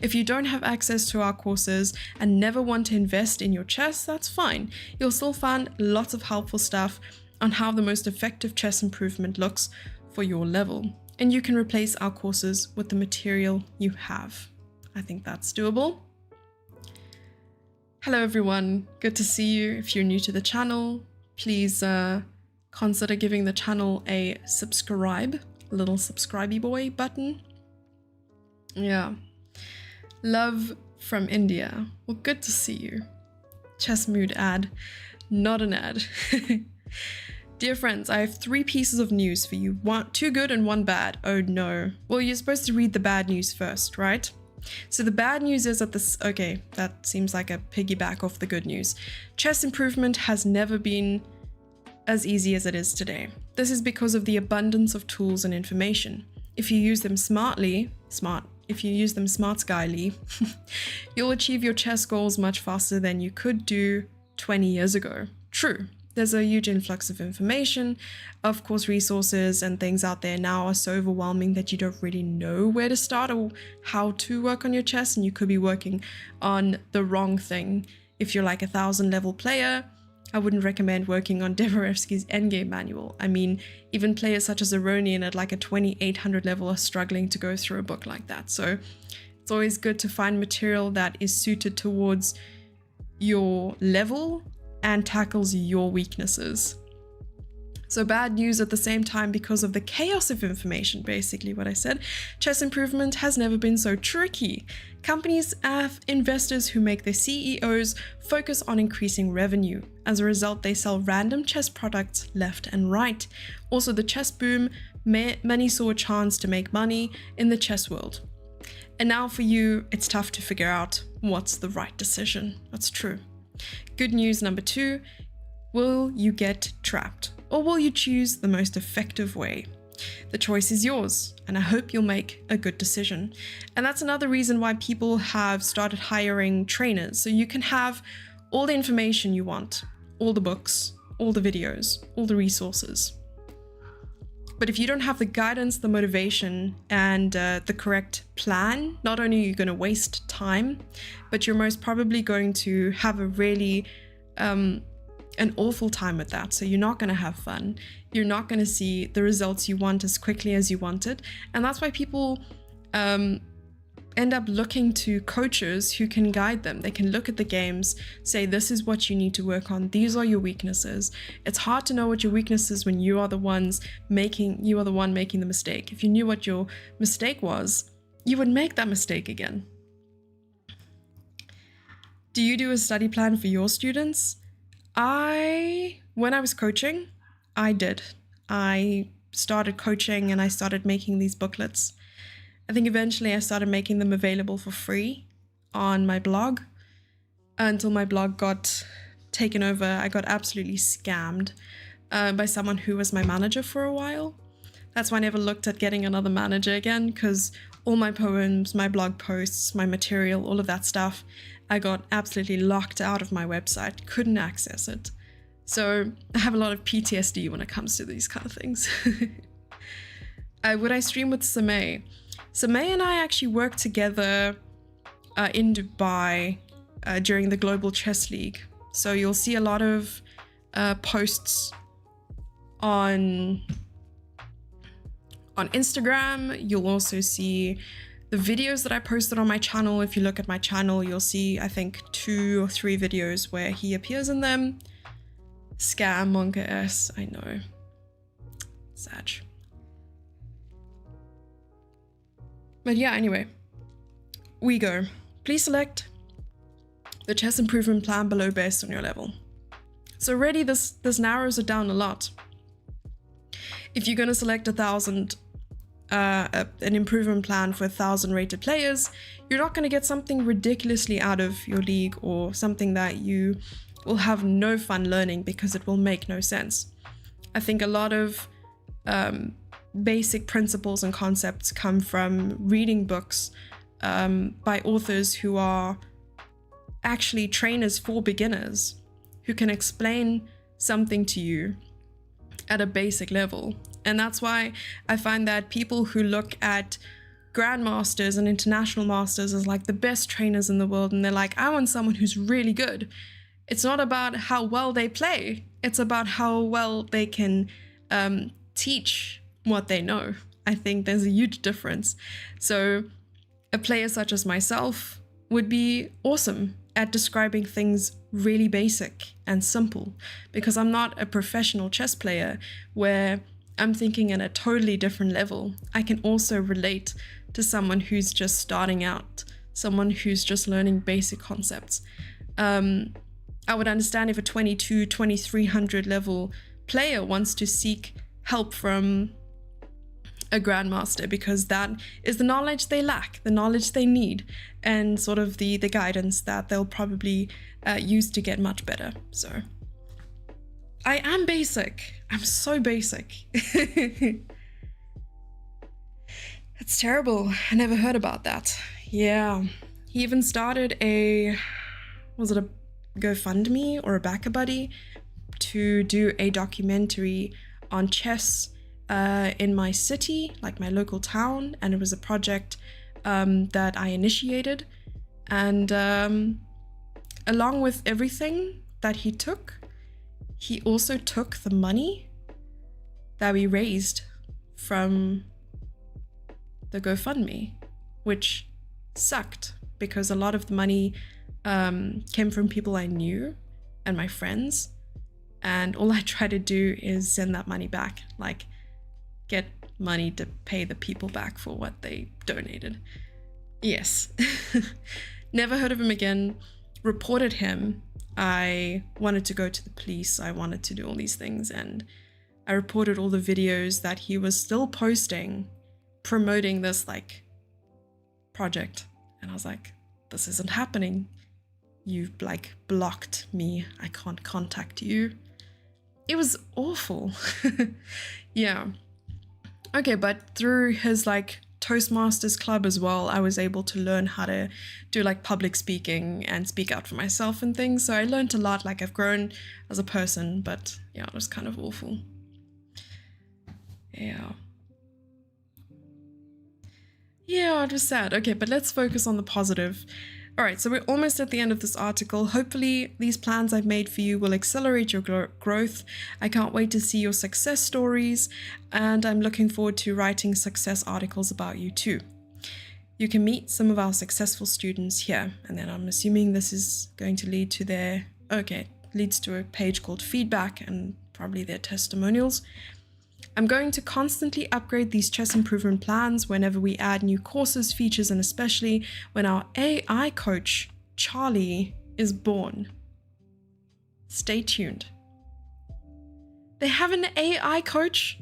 If you don't have access to our courses and never want to invest in your chess, that's fine. You'll still find lots of helpful stuff on how the most effective chess improvement looks for your level. And you can replace our courses with the material you have. I think that's doable. Hello everyone, good to see you. If you're new to the channel, please consider giving the channel a subscribe, little subscribey boy button. Yeah. Love from India. Well, good to see you. Chess Mood ad, not an ad. Dear friends, I have 3 pieces of news for you. 2 good and 1 bad. Oh no. Well, you're supposed to read the bad news first, right? So the bad news is that this... Okay, that seems like a piggyback off the good news. Chess improvement has never been as easy as it is today. This is because of the abundance of tools and information. If you use them smartly, skyly, you'll achieve your chess goals much faster than you could do 20 years ago. True. There's a huge influx of information. Of course, resources and things out there now are so overwhelming that you don't really know where to start or how to work on your chess, and you could be working on the wrong thing. If you're like a 1,000 level player, I wouldn't recommend working on Dvoretsky's Endgame Manual. I mean, even players such as Aronian at like a 2800 level are struggling to go through a book like that. So it's always good to find material that is suited towards your level and tackles your weaknesses. So bad news at the same time because of the chaos of information, basically what I said. Chess improvement has never been so tricky. Companies have investors who make their CEOs focus on increasing revenue. As a result, they sell random chess products left and right. Also, the chess boom, many saw a chance to make money in the chess world. And now for you, it's tough to figure out what's the right decision. That's true. Good news number 2, will you get trapped or will you choose the most effective way? The choice is yours, and I hope you'll make a good decision. And that's another reason why people have started hiring trainers, so you can have all the information you want, all the books, all the videos, all the resources. But if you don't have the guidance, the motivation, and the correct plan, not only are you going to waste time, but you're most probably going to have a really an awful time with that. So you're not going to have fun. You're not going to see the results you want as quickly as you wanted. And that's why people end up looking to coaches who can guide them. They can look at the games, say, this is what you need to work on. These are your weaknesses. It's hard to know what your weaknesses when you are the one making the mistake. If you knew what your mistake was, you would make that mistake again. Do you do a study plan for your students? When I was coaching, I did. I started coaching and I started making these booklets. I think eventually I started making them available for free on my blog until my blog got taken over. I got absolutely scammed by someone who was my manager for a while. That's why I never looked at getting another manager again, because all my poems, my blog posts, my material, all of that stuff, I got absolutely locked out of my website, couldn't access it. So I have a lot of PTSD when it comes to these kind of things. Would I stream with Samay? Samay and I actually worked together in Dubai during the Global Chess League. So you'll see a lot of posts on Instagram. You'll also see the videos that I posted on my channel. If you look at my channel, you'll see, I think, 2 or 3 videos where he appears in them. Scam, Monka S, I know. Sad. But yeah, anyway. We go. Please select the chess improvement plan below based on your level. So already this narrows it down a lot. If you're going to select 1,000, an improvement plan for 1,000 rated players, you're not going to get something ridiculously out of your league or something that you will have no fun learning because it will make no sense. I think a lot of basic principles and concepts come from reading books by authors who are actually trainers for beginners, who can explain something to you at a basic level. And that's why I find that people who look at grandmasters and international masters as like the best trainers in the world, and they're like, I want someone who's really good. It's not about how well they play. It's about how well they can teach what they know. I think there's a huge difference. So a player such as myself would be awesome at describing things really basic and simple, because I'm not a professional chess player where I'm thinking at a totally different level. I can also relate to someone who's just starting out, someone who's just learning basic concepts. I would understand if a 2300 level player wants to seek help from a grandmaster, because that is the knowledge they lack, the knowledge they need, and sort of the guidance that they'll probably use to get much better. So I am basic. I'm so basic. It's terrible. I never heard about that. Yeah. He even started was it a GoFundMe or a BackaBuddy to do a documentary on chess in my city, like my local town, and it was a project that I initiated. And along with everything that he took, he also took the money that we raised from the GoFundMe, which sucked because a lot of the money came from people I knew and my friends, and all I try to do is send that money back, like get money to pay the people back for what they donated. Yes. Never heard of him again. Reported him. I wanted to go to the police. I wanted to do all these things, and I reported all the videos that he was still posting promoting this like project, and I was like, this isn't happening. You've like blocked me. I can't contact you. It was awful. Yeah. Okay, but through his like Toastmasters club as well, I was able to learn how to do like public speaking and speak out for myself and things. So I learned a lot. Like I've grown as a person, but yeah, it was kind of awful. Yeah. Yeah, it was sad. Okay, but let's focus on the positive. All right, so we're almost at the end of this article. Hopefully these plans I've made for you will accelerate your growth. I can't wait to see your success stories, and I'm looking forward to writing success articles about you too. You can meet some of our successful students here, and then I'm assuming this is going to lead to leads to a page called feedback and probably their testimonials. I'm going to constantly upgrade these chess improvement plans whenever we add new courses, features, and especially when our AI coach, Charlie, is born. Stay tuned. They have an AI coach?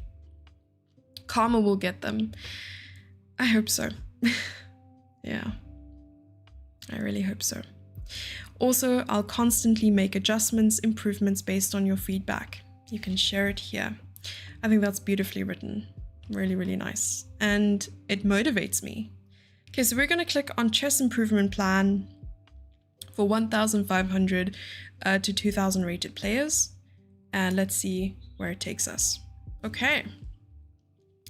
Karma will get them. I hope so. Yeah, I really hope so. Also, I'll constantly make adjustments, improvements based on your feedback. You can share it here. I think that's beautifully written. Really, really nice. And it motivates me. Okay, so we're going to click on Chess Improvement Plan for 1,500 to 2,000 rated players. And let's see where it takes us. Okay.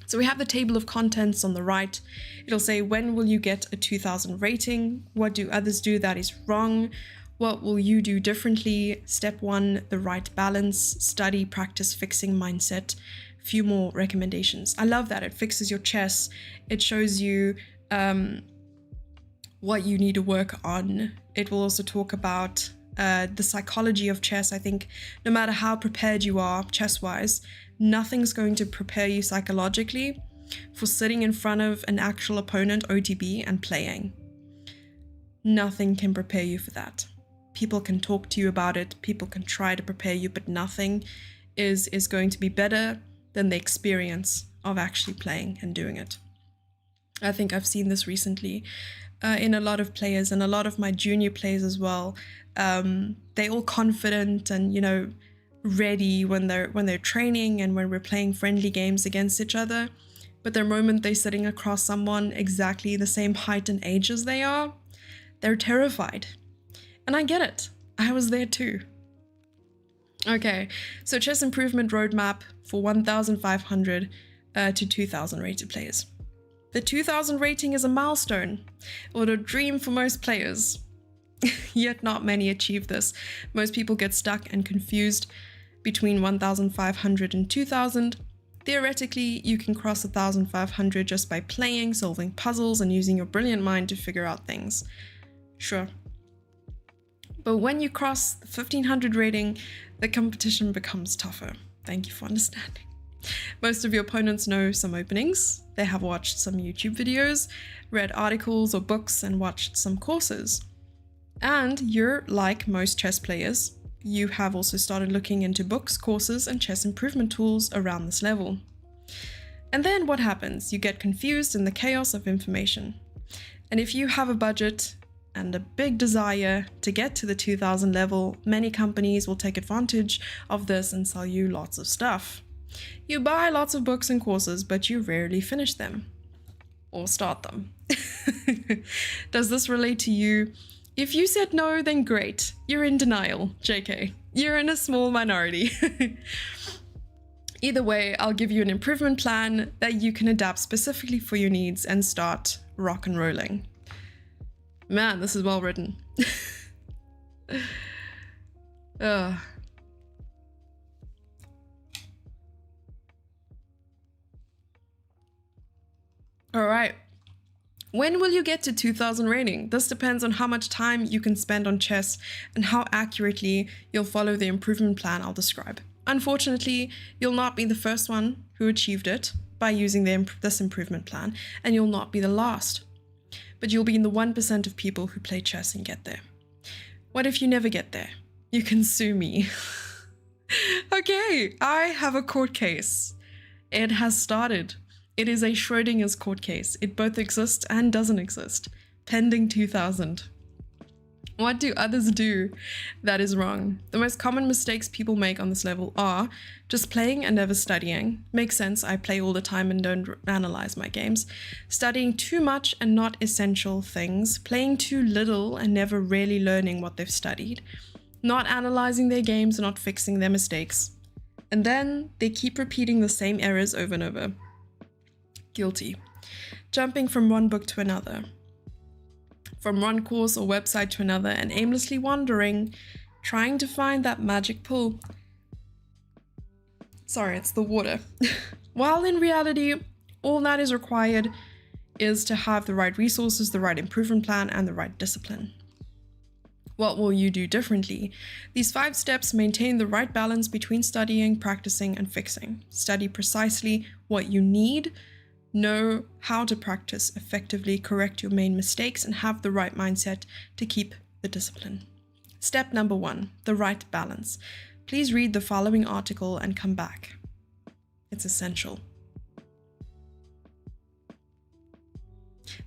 So we have the table of contents on the right. It'll say, when will you get a 2,000 rating? What do others do that is wrong? What will you do differently? Step 1, the right balance, study, practice, fixing mindset. Few more recommendations. I love that. It fixes your chess. It shows you what you need to work on. It will also talk about the psychology of chess. I think no matter how prepared you are chess-wise, nothing's going to prepare you psychologically for sitting in front of an actual opponent, OTB, and playing. Nothing can prepare you for that. People can talk to you about it, people can try to prepare you, but nothing is going to be better than the experience of actually playing and doing it. I think I've seen this recently in a lot of players, and a lot of my junior players as well. They're all confident and, you know, ready when they're training and when we're playing friendly games against each other. But the moment they're sitting across someone exactly the same height and age as they are, they're terrified. And I get it. I was there too. Okay, so chess improvement roadmap for 1,500 to 2,000 rated players. The 2,000 rating is a milestone, or a dream for most players. Yet not many achieve this. Most people get stuck and confused between 1,500 and 2,000. Theoretically, you can cross 1,500 just by playing, solving puzzles, and using your brilliant mind to figure out things. Sure. But when you cross the 1,500 rating, the competition becomes tougher. Thank you for understanding. Most of your opponents know some openings. They have watched some YouTube videos, read articles or books, and watched some courses. And you're like most chess players. You have also started looking into books, courses, and chess improvement tools around this level. And then what happens? You get confused in the chaos of information. And if you have a budget and a big desire to get to the 2,000 level, many companies will take advantage of this and sell you lots of stuff. You buy lots of books and courses, but you rarely finish them or start them. Does this relate to you? If you said no, then great. You're in denial. JK. You're in a small minority. Either way, I'll give you an improvement plan that you can adapt specifically for your needs and start rock and rolling. Man, this is well written. All right. When will you get to 2,000 rating? This depends on how much time you can spend on chess and how accurately you'll follow the improvement plan I'll describe. Unfortunately, you'll not be the first one who achieved it by using this improvement plan, and you'll not be the last. But you'll be in the 1% of people who play chess and get there. What if you never get there? You can sue me. Okay, I have a court case. It has started. It is a Schrodinger's court case. It both exists and doesn't exist. Pending 2,000. What do others do that is wrong? The most common mistakes people make on this level are just playing and never studying. Makes sense, I play all the time and don't analyze my games. Studying too much and not essential things. Playing too little and never really learning what they've studied. Not analyzing their games and not fixing their mistakes. And then they keep repeating the same errors over and over. Guilty. Jumping from one book to another. From one course or website to another and aimlessly wandering, trying to find that magic pull. Sorry, it's the water. While in reality, all that is required is to have the right resources, the right improvement plan, and the right discipline. What will you do differently? These 5 steps maintain the right balance between studying, practicing, and fixing. Study precisely what you need. Know how to practice effectively, correct your main mistakes, and have the right mindset to keep the discipline. Step number 1, the right balance. Please read the following article and come back. It's essential.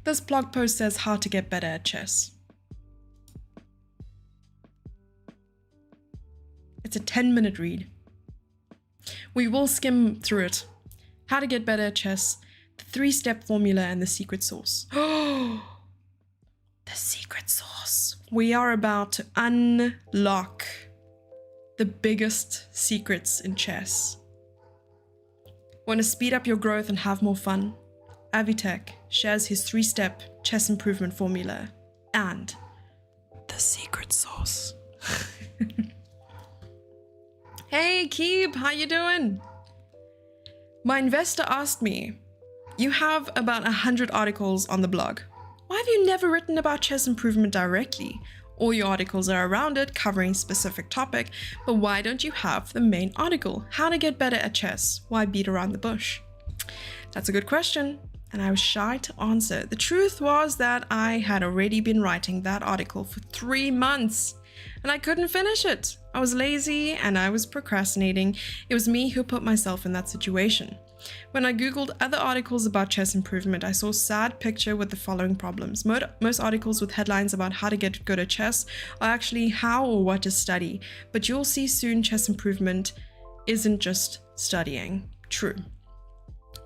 This blog post says how to get better at chess. It's a 10-minute read. We will skim through it. How to get better at chess, the 3-step formula, and the secret sauce. Oh, the secret sauce. We are about to unlock the biggest secrets in chess. Want to speed up your growth and have more fun? Avitek shares his 3-step chess improvement formula and the secret sauce. Hey Keeb, how you doing? My investor asked me, you have about 100 articles on the blog. Why have you never written about chess improvement directly? All your articles are around it, covering a specific topic, but why don't you have the main article? How to get better at chess? Why beat around the bush? That's a good question, and I was shy to answer. The truth was that I had already been writing that article for 3 months. and I couldn't finish it. I was lazy and I was procrastinating. It was me who put myself in that situation. When I googled other articles about chess improvement, I saw a sad picture with the following problems. Most articles with headlines about how to get good at chess are actually how or what to study, but you'll see soon chess improvement isn't just studying. True.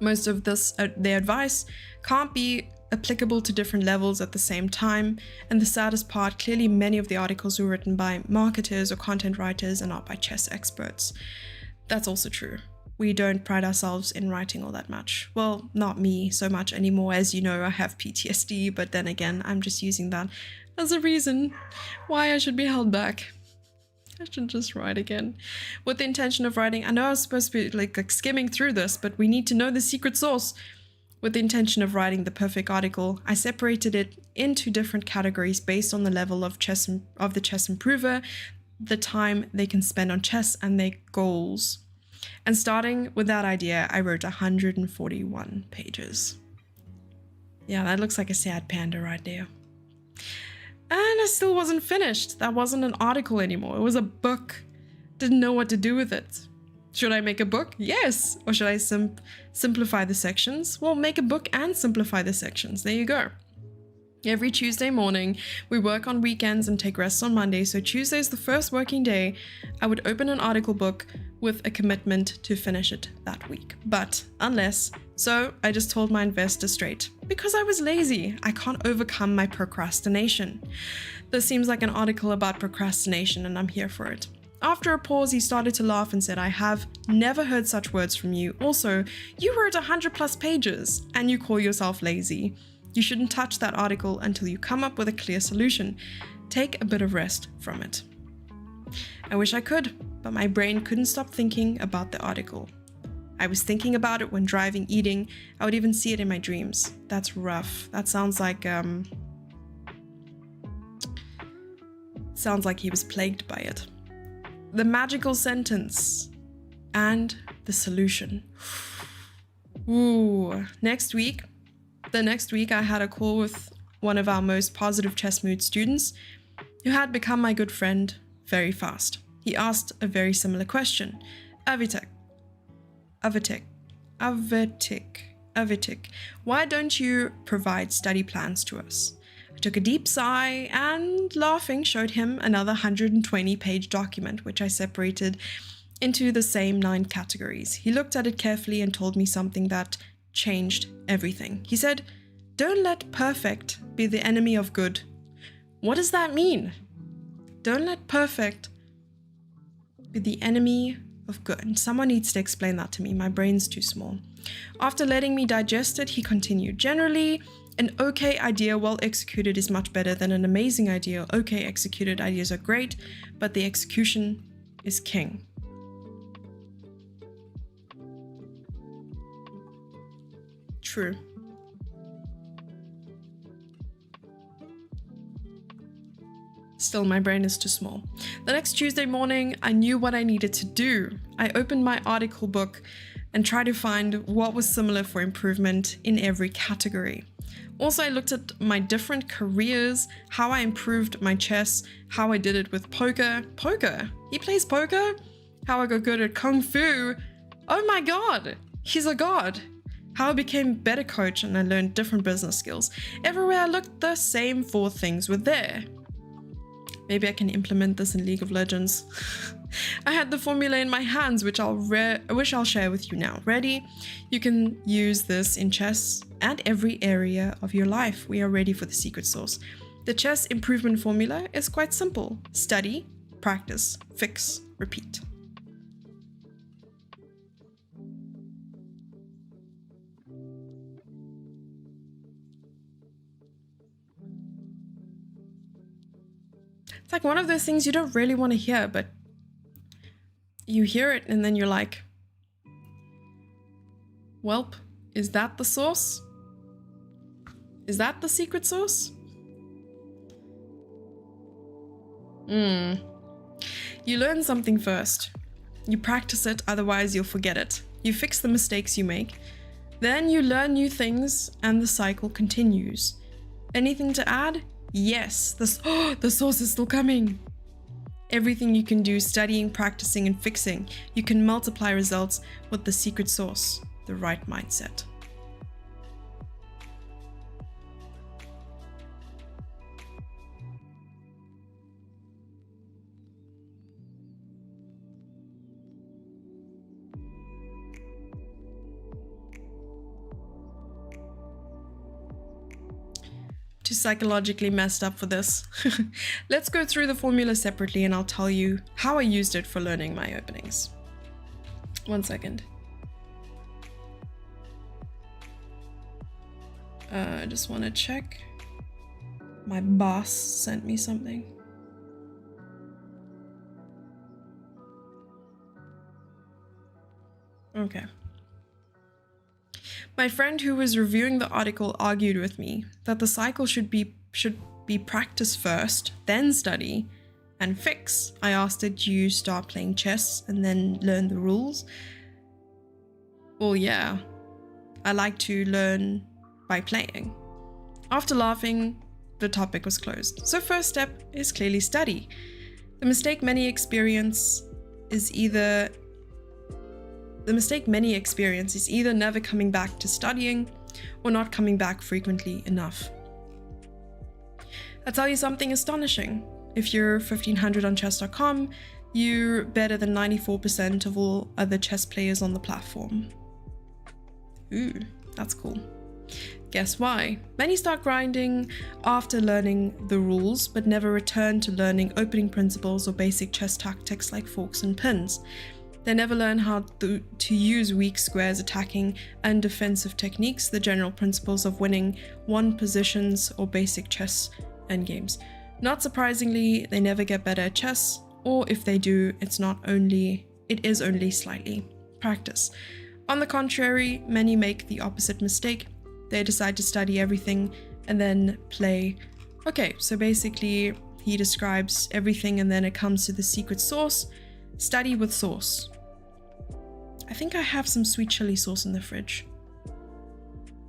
Most of their advice can't be applicable to different levels at the same time, and the saddest part, clearly many of the articles were written by marketers or content writers and not by chess experts. That's also true. We don't pride ourselves in writing all that much. Well, not me so much anymore. As you know, I have PTSD, but then again, I'm just using that as a reason why I should be held back. I should just write again. With the intention of writing, I know I was supposed to be like skimming through this, but we need to know the secret sauce. With the intention of writing the perfect article, I separated it into different categories based on the level of the chess improver, the time they can spend on chess, and their goals. And starting with that idea, I wrote 141 pages. Yeah, that looks like a sad panda right there. And I still wasn't finished. That wasn't an article anymore. It was a book. Didn't know what to do with it. Should I make a book? Yes. Or should I simplify the sections? Well, make a book and simplify the sections. There you go. Every Tuesday morning, we work on weekends and take rests on Monday, so Tuesday is the first working day. I would open an article book with a commitment to finish it that week. But so I just told my investor straight. Because I was lazy, I can't overcome my procrastination. This seems like an article about procrastination and I'm here for it. After a pause, he started to laugh and said, I have never heard such words from you. Also, you wrote 100+ pages and you call yourself lazy. You shouldn't touch that article until you come up with a clear solution. Take a bit of rest from it. I wish I could, but my brain couldn't stop thinking about the article. I was thinking about it when driving, eating. I would even see it in my dreams. That's rough. That sounds like he was plagued by it. The magical sentence and the solution. Ooh, the next week I had a call with one of our most positive chess mood students who had become my good friend very fast. He asked a very similar question. Avitek, why don't you provide study plans to us? I took a deep sigh and, laughing, showed him another 120-page document, which I separated into the same 9 categories. He looked at it carefully and told me something that changed everything. He said, "Don't let perfect be the enemy of good." What does that mean? Don't let perfect be the enemy of good. Someone needs to explain that to me. My brain's too small. After letting me digest it, he continued, "Generally, an okay idea well executed is much better than an amazing idea. Okay executed ideas are great, but the execution is king." True. Still, my brain is too small. The next Tuesday morning, I knew what I needed to do. I opened my article book and tried to find what was similar for improvement in every category. Also, I looked at my different careers, how I improved my chess, how I did it with poker. Poker? He plays poker? How I got good at Kung Fu. Oh my god, he's a god. How I became a better coach and I learned different business skills. Everywhere I looked, the same 4 things were there. Maybe I can implement this in League of Legends. I had the formula in my hands, which I'll share with you now. Ready? You can use this in chess and every area of your life. We are ready for the secret sauce. The chess improvement formula is quite simple. Study, practice, fix, repeat. It's like one of those things you don't really want to hear, but you hear it and then you're like, welp, is that the sauce? Is that the secret sauce? You learn something first. You practice it, otherwise you'll forget it. You fix the mistakes you make. Then you learn new things and the cycle continues. Anything to add? Yes, the sauce is still coming. Everything you can do, studying, practicing, and fixing, you can multiply results with the secret sauce, the right mindset. Too psychologically messed up for this. Let's go through the formula separately and I'll tell you how I used it for learning my openings. 1 second. I just want to check. My boss sent me something. Okay. My friend who was reviewing the article argued with me that the cycle should be practice first, then study, and fix. I asked her, do you start playing chess and then learn the rules? Well, yeah. I like to learn by playing. After laughing, the topic was closed. So first step is clearly study. The mistake many experience is either never coming back to studying or not coming back frequently enough. I'll tell you something astonishing. If you're 1500 on chess.com, you're better than 94% of all other chess players on the platform. Ooh, that's cool. Guess why? Many start grinding after learning the rules, but never return to learning opening principles or basic chess tactics like forks and pins. They never learn how to use weak squares, attacking and defensive techniques, the general principles of winning one positions or basic chess endgames. Not surprisingly, they never get better at chess, or if they do, it is only slightly practice. On the contrary, many make the opposite mistake. They decide to study everything and then play. Okay, so basically he describes everything and then it comes to the secret sauce. Study with sauce. I think I have some sweet chili sauce in the fridge.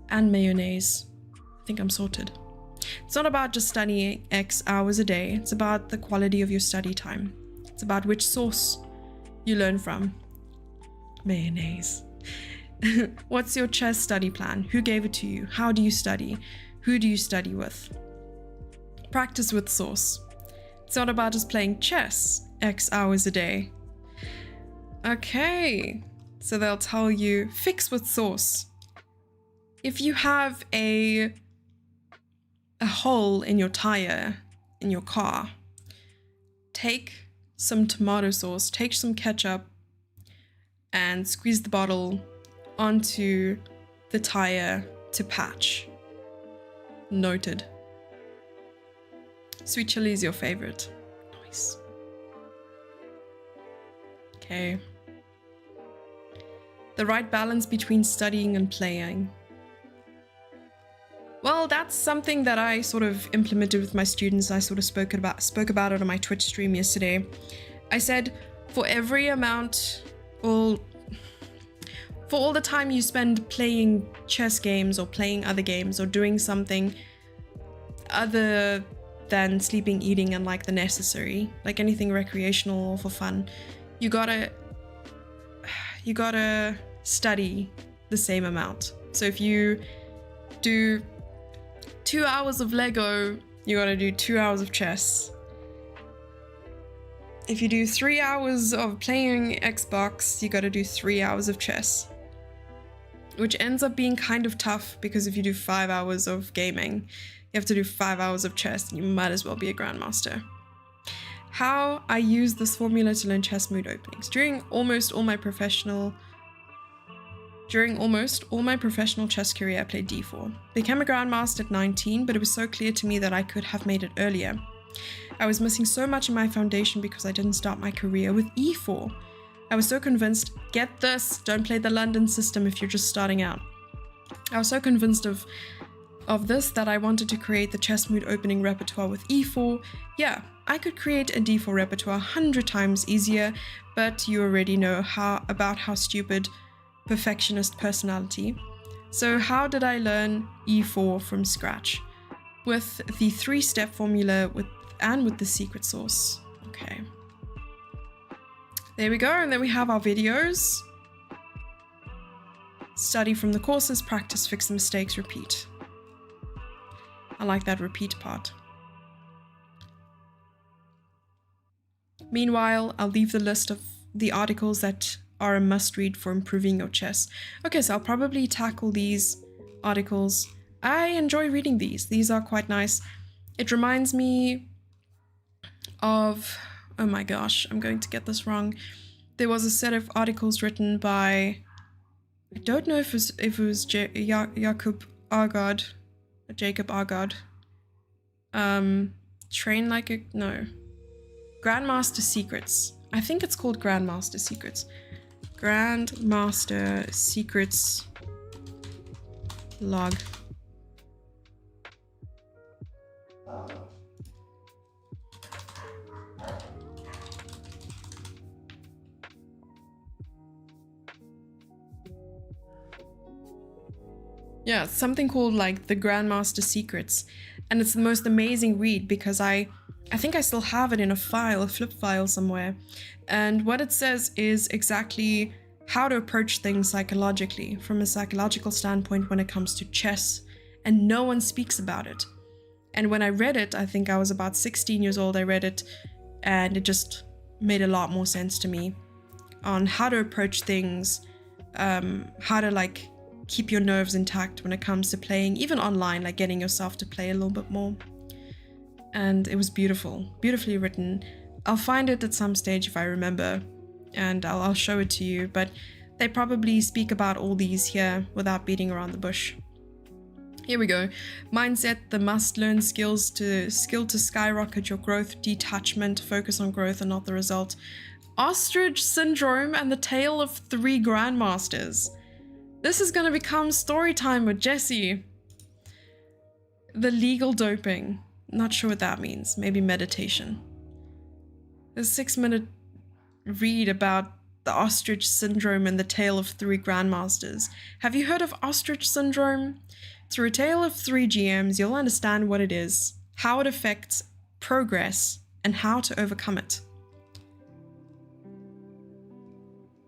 And mayonnaise. I think I'm sorted. It's not about just studying X hours a day. It's about the quality of your study time. It's about which sauce you learn from. Mayonnaise. What's your chess study plan? Who gave it to you? How do you study? Who do you study with? Practice with sauce. It's not about just playing chess X hours a day. Okay, so they'll tell you fix with sauce. If you have a hole in your tire in your car, take some tomato sauce, take some ketchup, and squeeze the bottle onto the tire to patch. Noted. Sweet chili is your favorite. Nice. Okay. The right balance between studying and playing. Well, that's something that I sort of implemented with my students. I sort of spoke about it on my Twitch stream yesterday. I said, for all the time you spend playing chess games or playing other games or doing something other than sleeping, eating, and like the necessary, like anything recreational or for fun, you gotta study the same amount. So if you do 2 hours of Lego, you gotta do 2 hours of chess. If you do 3 hours of playing Xbox, you gotta do 3 hours of chess. Which ends up being kind of tough because if you do 5 hours of gaming, you have to do 5 hours of chess and you might as well be a grandmaster. How I use this formula to learn chess mood openings. During almost all my professional chess career, I played d4. Became a grandmaster at 19, but it was so clear to me that I could have made it earlier. I was missing so much in my foundation because I didn't start my career with e4. I was so convinced, get this, don't play the London system if you're just starting out. I was so convinced of this that I wanted to create the chess mood opening repertoire with e4. Yeah, I could create a d4 repertoire 100 times easier, but you already know about how stupid perfectionist personality. So how did I learn e4 from scratch? With the 3-step formula with the secret sauce. Okay, There we go. And then we have our videos. Study from the courses, practice, fix the mistakes, repeat. I like that repeat part. Meanwhile, I'll leave the list of the articles that are a must-read for improving your chess. Okay, so I'll probably tackle these articles. I enjoy reading these. These are quite nice. It reminds me of... Oh my gosh, I'm going to get this wrong. There was a set of articles written by... I don't know if it was Jacob Agard. Jacob Agard. Train Like a... No. Grandmaster Secrets. I think it's called Grandmaster Secrets. Grandmaster Secrets log. Yeah, it's something called like the Grandmaster Secrets. And it's the most amazing read because I think I still have it in a file, a flip file somewhere. And what it says is exactly how to approach things psychologically from a psychological standpoint when it comes to chess. And no one speaks about it. And when I read it, I think I was about 16 years old, I read it, and it just made a lot more sense to me on how to approach things, how to like keep your nerves intact when it comes to playing, even online, like getting yourself to play a little bit more. And it was beautiful, beautifully written. I'll find it at some stage if I remember, and I'll show it to you, but they probably speak about all these here without beating around the bush. Here we go. Mindset, the must-learn skills to skyrocket your growth, detachment, focus on growth and not the result. Ostrich Syndrome and the Tale of Three Grandmasters. This is going to become story time with Jessie. The legal doping. Not sure what that means. Maybe meditation. A 6-minute read about the Ostrich Syndrome and the Tale of Three Grandmasters. Have you heard of Ostrich Syndrome? Through a tale of 3 GMs, you'll understand what it is, how it affects progress, and how to overcome it.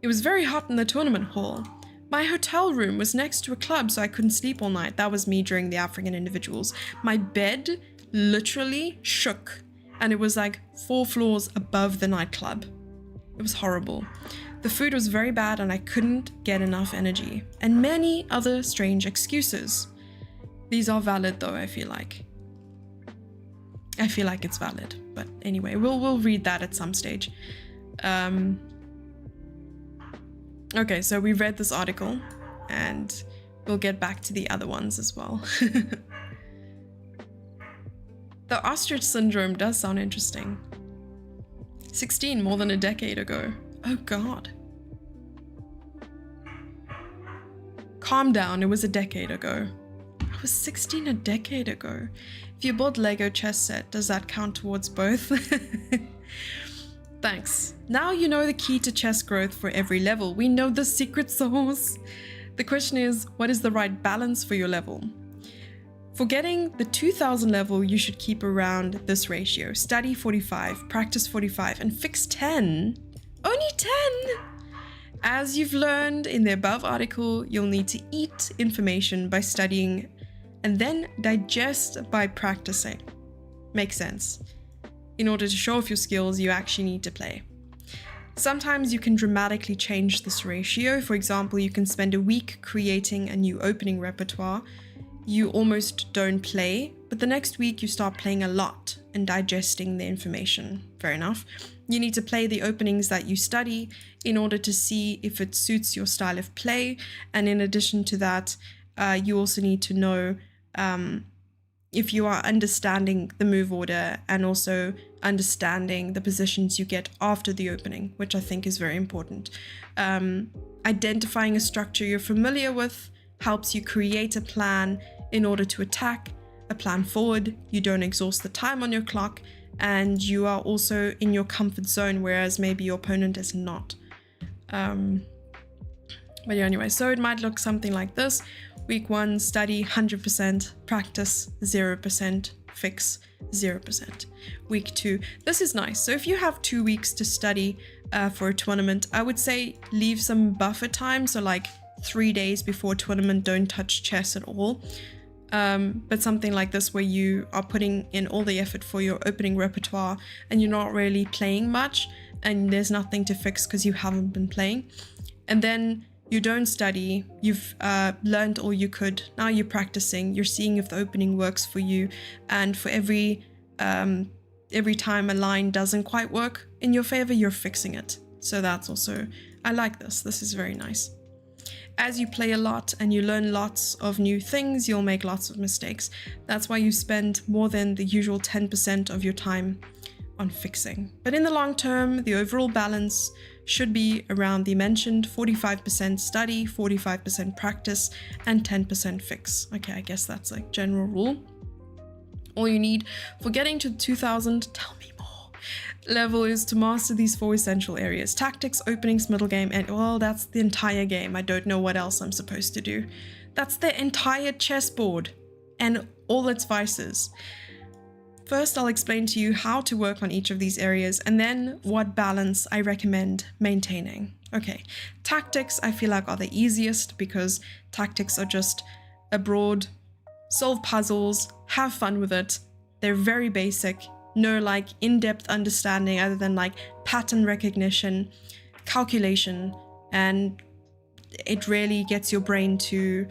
It was very hot in the tournament hall. My hotel room was next to a club, so I couldn't sleep all night. That was me during the African individuals. My bed literally shook, and it was like 4 floors above the nightclub. It was horrible. The food was very bad, and I couldn't get enough energy, and many other strange excuses. These are valid, though, I feel like. I feel like it's valid, but anyway, we'll read that at some stage. Okay, so we read this article, and we'll get back to the other ones as well. The Ostrich Syndrome does sound interesting. 16, more than a decade ago. Oh God. Calm down, it was a decade ago. I was 16 a decade ago. If you bought Lego chess set, does that count towards both? Thanks. Now you know the key to chess growth for every level. We know the secret sauce. The question is, what is the right balance for your level? For getting the 2000 level, you should keep around this ratio. Study 45, practice 45, and fix 10. Only 10! As you've learned in the above article, you'll need to eat information by studying and then digest by practicing. Makes sense. In order to show off your skills, you actually need to play. Sometimes you can dramatically change this ratio. For example, you can spend a week creating a new opening repertoire. You almost don't play, but the next week you start playing a lot and digesting the information. Fair enough. You need to play the openings that you study in order to see if it suits your style of play. And in addition to that, you also need to know if you are understanding the move order and also understanding the positions you get after the opening, which I think is very important. Identifying a structure you're familiar with helps you create a plan in order to attack, a plan forward. You don't exhaust the time on your clock, and you are also in your comfort zone, whereas maybe your opponent is not. But yeah, anyway, so it might look something like this. Week 1, study 100%, practice 0%, fix 0%. Week 2, this is nice. So if you have 2 weeks to study for a tournament. I would say leave some buffer time, so like 3 days before tournament, don't touch chess at all. But something like this where you are putting in all the effort for your opening repertoire and you're not really playing much and there's nothing to fix because you haven't been playing. And then you don't study, you've learned all you could, now you're practicing, you're seeing if the opening works for you, and for every time a line doesn't quite work in your favor, you're fixing it. So that's also, I like this is very nice. As you play a lot and you learn lots of new things, you'll make lots of mistakes. That's why you spend more than the usual 10% of your time on fixing. But in the long term, the overall balance should be around the mentioned 45% study, 45% practice, and 10% fix. Okay, I guess that's a general rule. All you need for getting to 2000, tell me more, level is to master these 4 essential areas: tactics, openings, middle game, and well, that's the entire game. I don't know what else I'm supposed to do. That's the entire chessboard and all its vices. First, I'll explain to you how to work on each of these areas and then what balance I recommend maintaining. Okay, tactics I feel like are the easiest because tactics are just a broad solve puzzles, have fun with it. They're very basic, no like in-depth understanding other than like pattern recognition, calculation, and it really gets your brain to,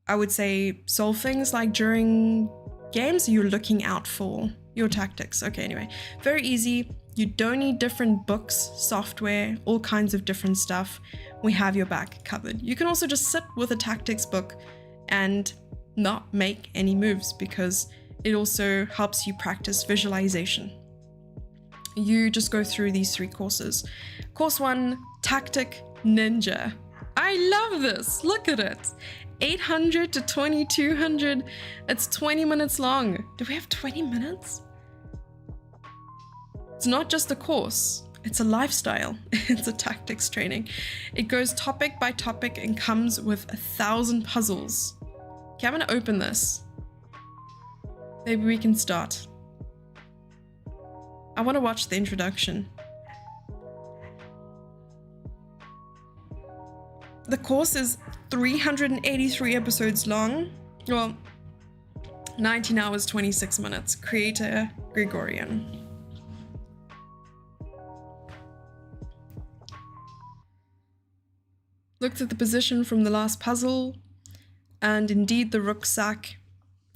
I would say, solve things like during games you're looking out for your tactics. Okay, anyway, very easy. You don't need different books, software, all kinds of different stuff. We have your back covered. You can also just sit with a tactics book and not make any moves because it also helps you practice visualization. You just go through these 3 courses. Course 1, Tactic Ninja. I love this, look at it. 800 to 2200, it's 20 minutes long. Do we have 20 minutes? It's not just a course, it's a lifestyle. It's a tactics training. It goes topic by topic and comes with 1,000 puzzles. Okay, I'm gonna open this. Maybe we can start. I wanna watch the introduction. The course is 383 episodes long. Well, 19 hours, 26 minutes. Creator Gregorian. Looked at the position from the last puzzle, and indeed the rook sack,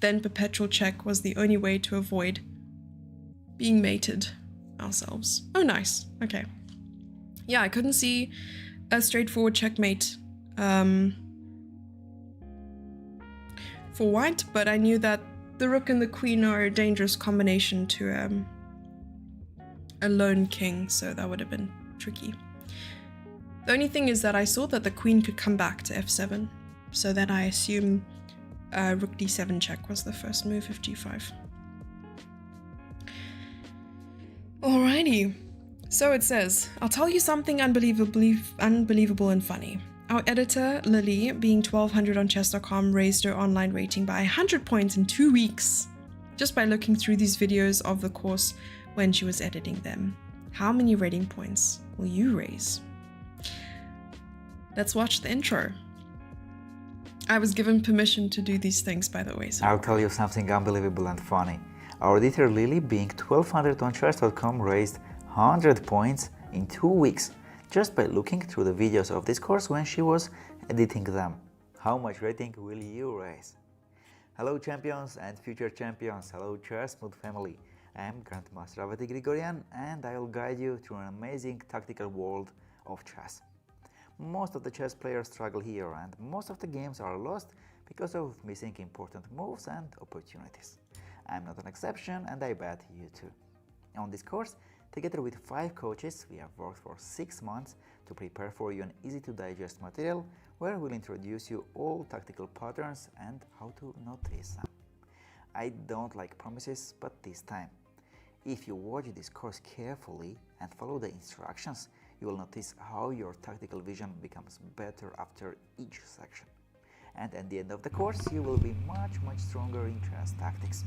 then perpetual check was the only way to avoid being mated ourselves. Oh, nice. Okay. Yeah, I couldn't see a straightforward checkmate for white, but I knew that the rook and the queen are a dangerous combination to a lone king, so that would have been tricky. The only thing is that I saw that the queen could come back to f7, so then I assume rook d7 check was the first move of g5. Alrighty. So it says, I'll tell you something unbelievable and funny. Our editor, Lily, being 1200 on chess.com, raised her online rating by 100 points in 2 weeks, just by looking through these videos of the course when she was editing them. How many rating points will you raise? Let's watch the intro. I was given permission to do these things, by the way. So. I'll tell you something unbelievable and funny. Our editor, Lily, being 1200 on chess.com, raised 100 points in 2 weeks just by looking through the videos of this course when she was editing them. How much rating will you raise? Hello champions and future champions, hello ChessMood family. I am Grandmaster Avati Grigorian and I will guide you through an amazing tactical world of chess. Most of the chess players struggle here and most of the games are lost because of missing important moves and opportunities. I'm not an exception and I bet you too. On this course, together with 5 coaches, we have worked for 6 months to prepare for you an easy-to-digest material where we'll introduce you all tactical patterns and how to notice them. I don't like promises, but this time. If you watch this course carefully and follow the instructions, you will notice how your tactical vision becomes better after each section. And at the end of the course, you will be much stronger in chess tactics.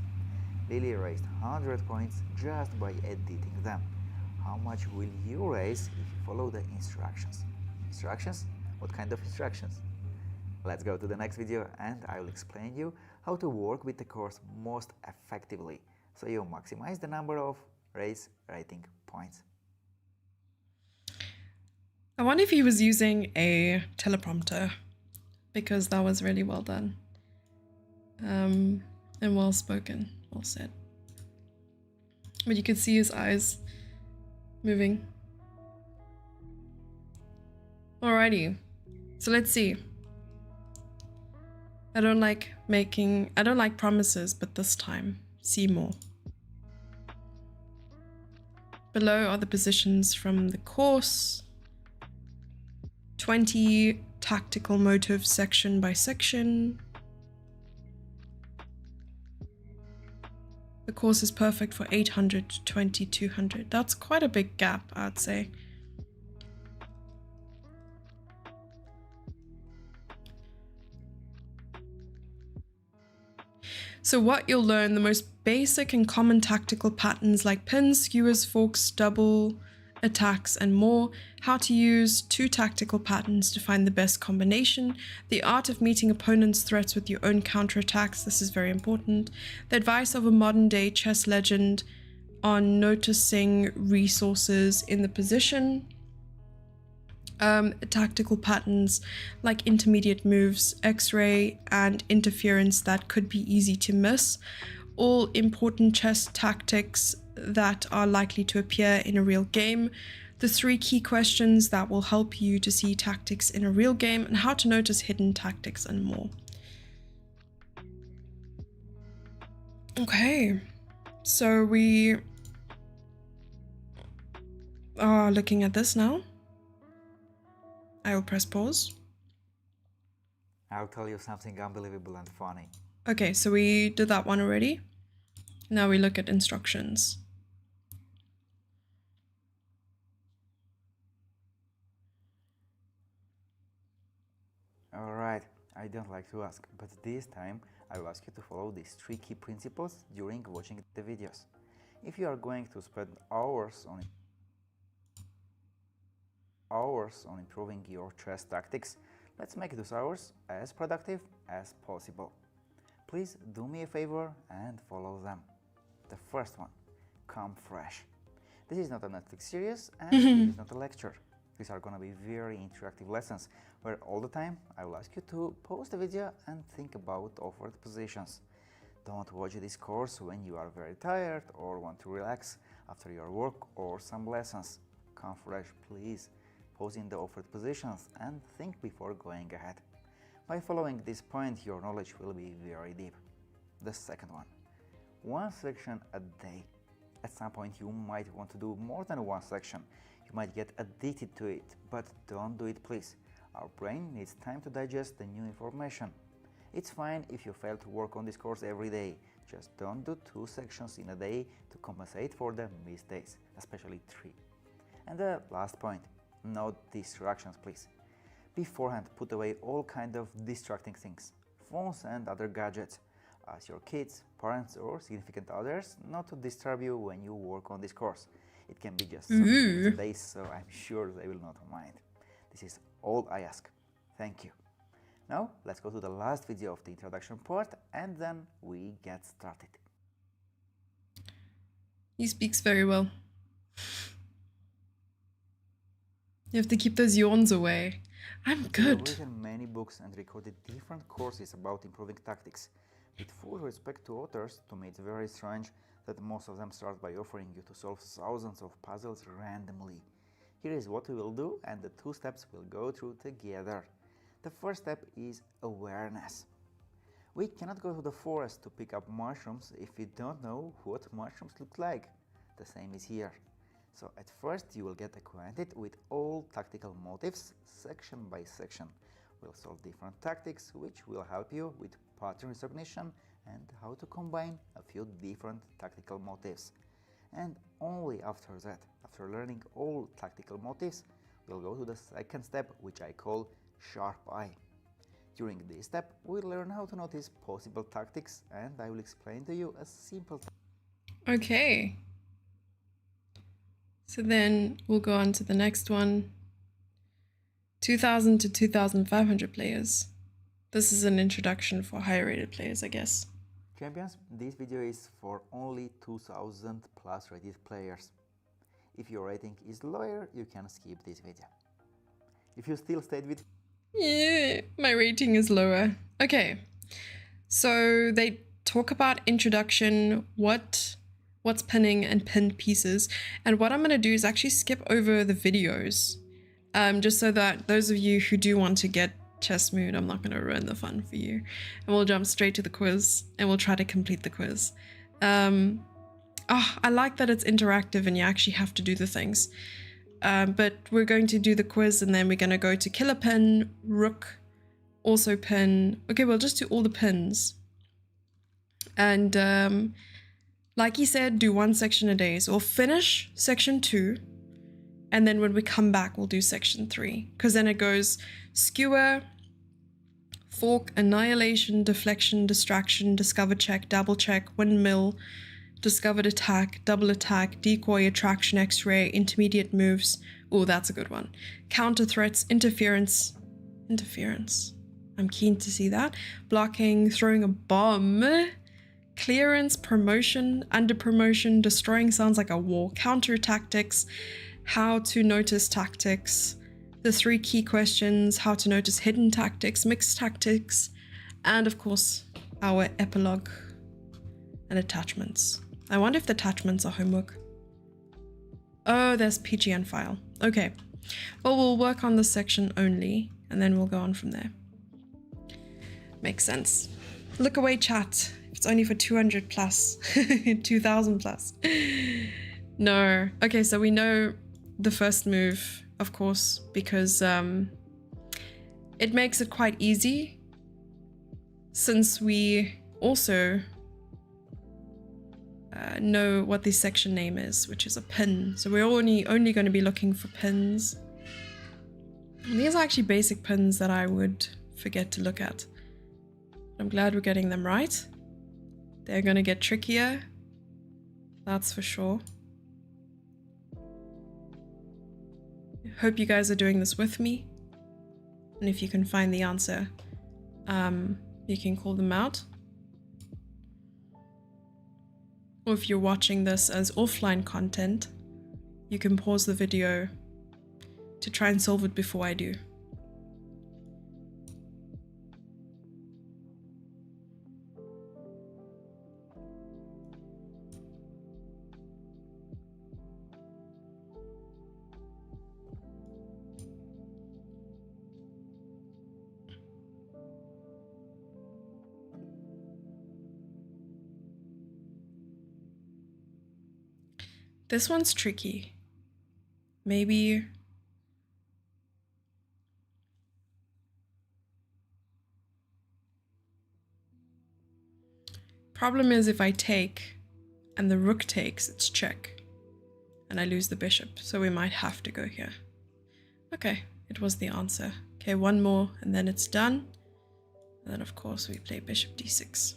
Lily raised 100 points just by editing them. How much will you raise if you follow the instructions? Instructions? What kind of instructions? Let's go to the next video and I will explain you how to work with the course most effectively so you maximize the number of race rating points. I wonder if he was using a teleprompter, because that was really well done. And well spoken, well said. But you could see his eyes moving. Alrighty, so let's see. I don't like promises, but this time, see more. Below are the positions from the course. 20 tactical motives section by section. The course is perfect for 800 to 2200. That's quite a big gap, I'd say. So what you'll learn, the most basic and common tactical patterns like pins, skewers, forks, double attacks and more, how to use 2 tactical patterns to find the best combination, the art of meeting opponents' threats with your own counterattacks, this is very important, the advice of a modern day chess legend on noticing resources in the position, tactical patterns like intermediate moves, X-ray and interference that could be easy to miss, all important chess tactics that are likely to appear in a real game, the 3 key questions that will help you to see tactics in a real game, and how to notice hidden tactics and more. Okay, so we are looking at this now. I will press pause. I'll tell you something unbelievable and funny. Okay, so we did that one already. Now we look at instructions. Alright, I don't like to ask, but this time I will ask you to follow these 3 key principles during watching the videos. If you are going to spend hours on improving your chess tactics, let's make those hours as productive as possible. Please do me a favor and follow them. The first one, come fresh. This is not a Netflix series and it is not a lecture. These are gonna be very interactive lessons where all the time I will ask you to pause the video and think about offered positions. Don't watch this course when you are very tired or want to relax after your work or some lessons. Come fresh, please. Pause in the offered positions and think before going ahead. By following this point, your knowledge will be very deep. The second one section a day. At some point you might want to do more than one section. You might get addicted to it, but don't do it please. Our brain needs time to digest the new information. It's fine if you fail to work on this course every day. Just don't do 2 sections in a day to compensate for the missed days, especially 3. And the last point, no distractions please. Beforehand, put away all kind of distracting things, phones and other gadgets. Ask your kids, parents or significant others not to disturb you when you work on this course. It can be just some minutes a day, so I'm sure they will not mind. This is all I ask. Thank you. Now let's go to the last video of the introduction part and then we get started. He speaks very well. You have to keep those yawns away. I'm good. I've written many books and recorded different courses about improving tactics. With full respect to authors, to me it's very strange that most of them start by offering you to solve thousands of puzzles randomly. Here is what we will do and the 2 steps we'll go through together. The first step is awareness. We cannot go to the forest to pick up mushrooms if we don't know what mushrooms look like. The same is here. So at first you will get acquainted with all tactical motives section by section. We'll solve different tactics which will help you with pattern recognition and how to combine a few different tactical motives. And only after that, after learning all tactical motives, we'll go to the second step which I call sharp eye. During this step, we'll learn how to notice possible tactics and I will explain to you a simple Okay. So then we'll go on to the next one. 2,000 to 2,500 players. This is an introduction for higher rated players, I guess. Champions, this video is for only 2,000 plus rated players. If your rating is lower, you can skip this video. If you still stayed with... Yeah, my rating is lower. Okay, so they talk about introduction, what's pinning and pinned pieces. And what I'm going to do is actually skip over the videos. Just so that those of you who do want to get chess mood, I'm not going to ruin the fun for you. And we'll jump straight to the quiz and we'll try to complete the quiz. I like that it's interactive and you actually have to do the things. But we're going to do the quiz and then we're going to go to killer pin, rook, also pin. Okay, we'll just do all the pins. And like he said, do one section a day. So we'll finish section 2. And then when we come back, we'll do section 3. Because then it goes skewer, fork, annihilation, deflection, distraction, discover check, double check, windmill, discovered attack, double attack, decoy, attraction, x-ray, intermediate moves. Oh, that's a good one. Counter threats, interference. Interference. I'm keen to see that. Blocking, throwing a bomb. Clearance, promotion, under promotion, destroying sounds like a war. Counter tactics. How to notice tactics, the 3 key questions, how to notice hidden tactics, mixed tactics, and of course, our epilogue and attachments. I wonder if the attachments are homework. Oh, there's PGN file. Okay. Well, we'll work on this section only, and then we'll go on from there. Makes sense. Look away, chat. It's only for 200 plus, 2,000 plus. No. Okay, so we know the first move, of course, because it makes it quite easy since we also know what the section name is, which is a pin. So we're only going to be looking for pins. And these are actually basic pins that I would forget to look at. I'm glad we're getting them right. They're going to get trickier. That's for sure. Hope you guys are doing this with me. And if you can find the answer, you can call them out. Or if you're watching this as offline content, you can pause the video to try and solve it before I do. This one's tricky. Maybe... Problem is if I take and the rook takes, it's check. And I lose the bishop, so we might have to go here. Okay, it was the answer. Okay, one more and then it's done. And then of course we play bishop d6.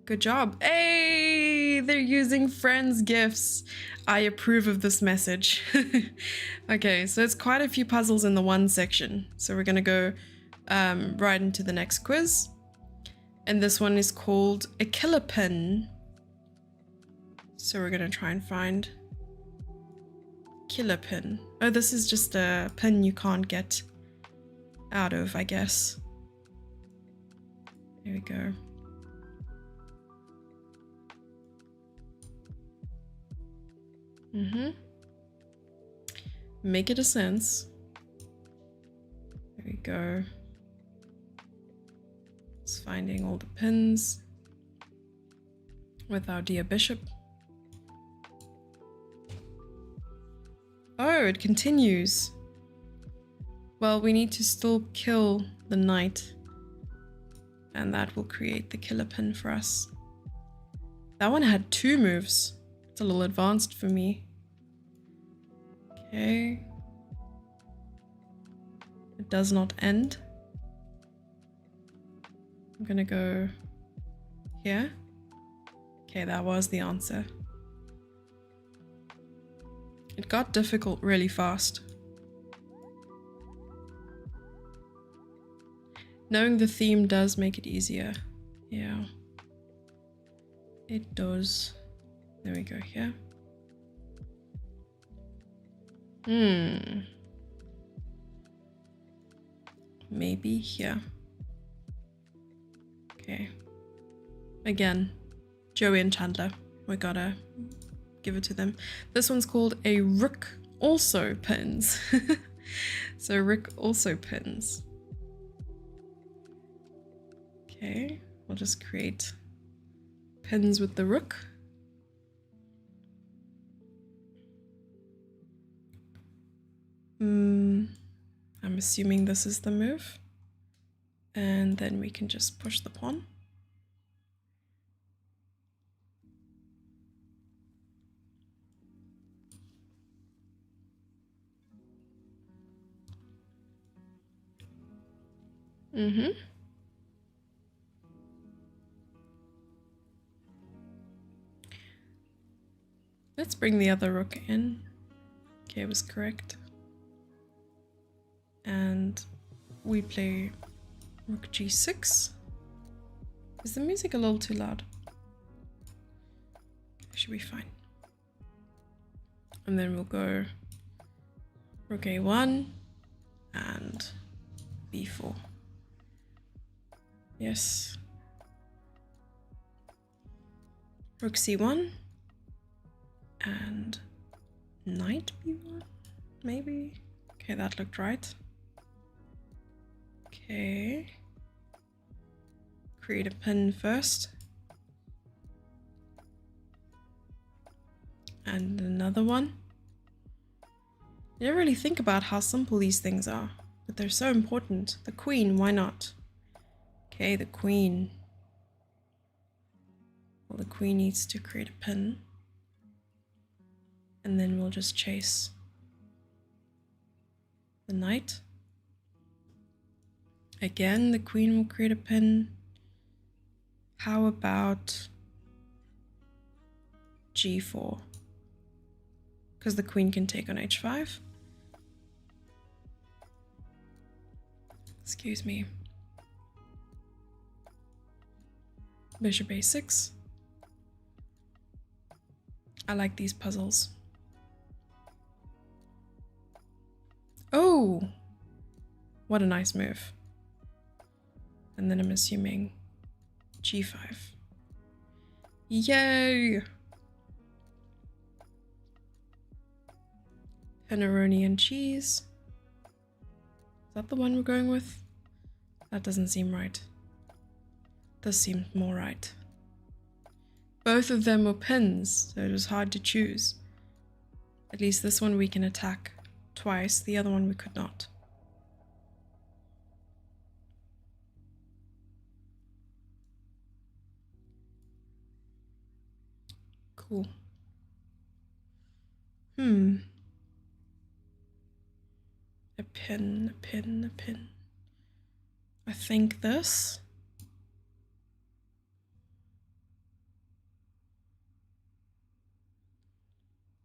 Good job. Hey, they're using friends gifts. I approve of this message. Okay, so it's quite a few puzzles in the one section. So we're gonna go right into the next quiz. And this one is called a killer pin. So we're gonna try and find killer pin. Oh, this is just a pin you can't get out of, I guess. Here we go. Make it a sense. There we go. Just finding all the pins with our dear bishop. Oh, it continues. Well, we need to still kill the knight, and that will create the killer pin for us. That one had 2 moves. It's a little advanced for me. Okay. It does not end. I'm gonna go here. Okay, that was the answer. It got difficult really fast. Knowing the theme does make it easier. Yeah. It does. There we go, here. Maybe here. Okay. Again, Joey and Chandler. We gotta give it to them. This one's called a Rook also pins. So Rook also pins. Okay, we'll just create pins with the Rook. I'm assuming this is the move. And then we can just push the pawn. Let's bring the other rook in. Okay, it was correct. And we play rook g6. Is the music a little too loud? Should be fine. And then we'll go rook a1 and b4. Yes. Rook c1 and knight b1, maybe? Okay, that looked right. Okay. Create a pin first. And another one. You never really think about how simple these things are, but they're so important. The queen, why not? Okay, the queen. Well, the queen needs to create a pin. And then we'll just chase the knight. Again, the queen will create a pin. How about g4? Because the queen can take on h5. Excuse me. Bishop a6. I like these puzzles. Oh! What a nice move. And then I'm assuming g5. Yay! Pepperoni and cheese. Is that the one we're going with? That doesn't seem right. This seems more right. Both of them were pins, so it was hard to choose. At least this one we can attack twice, the other one we could not. Cool. A pin, a pin, a pin. I think this.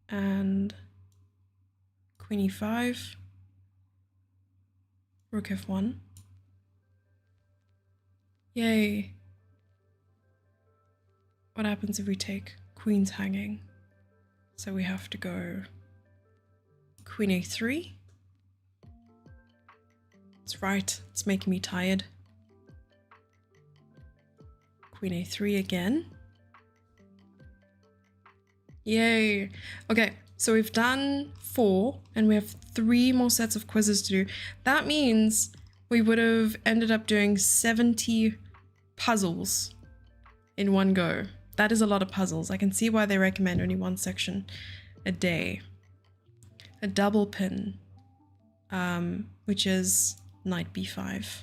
And queen e5. Rook f1. Yay. What happens if we take queen's hanging? So we have to go queen a3. It's right, it's making me tired. Queen a3 again. Yay. Okay, so we've done 4 and we have 3 more sets of quizzes to do. That means we would have ended up doing 70 puzzles in one go. That is a lot of puzzles. I can see why they recommend only one section a day. A double pin, which is knight b5.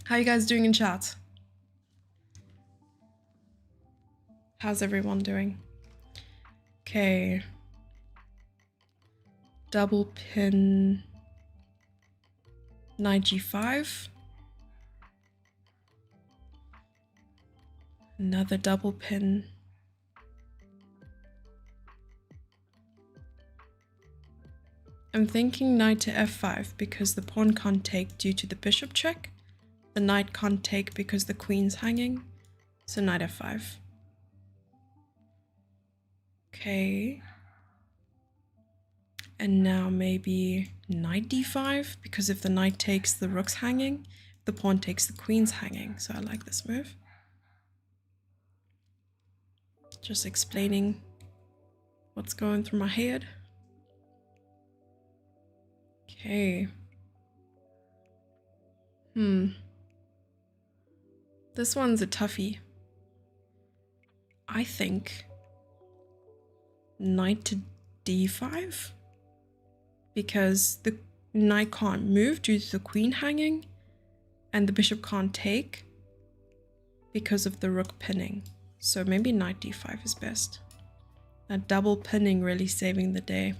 How are you guys doing in chat? How's everyone doing? Okay. Double pin, knight g5. Another double pin. I'm thinking knight to f5 because the pawn can't take due to the bishop check. The knight can't take because the queen's hanging. So knight f5. Okay. And now maybe knight d5 because if the knight takes, the rook's hanging. The pawn takes, the queen's hanging. So I like this move. Just explaining what's going through my head. Okay. This one's a toughie. I think knight to d5 because the knight can't move due to the queen hanging and the bishop can't take because of the rook pinning. So maybe knight d5 is best. That double pinning really saving the day.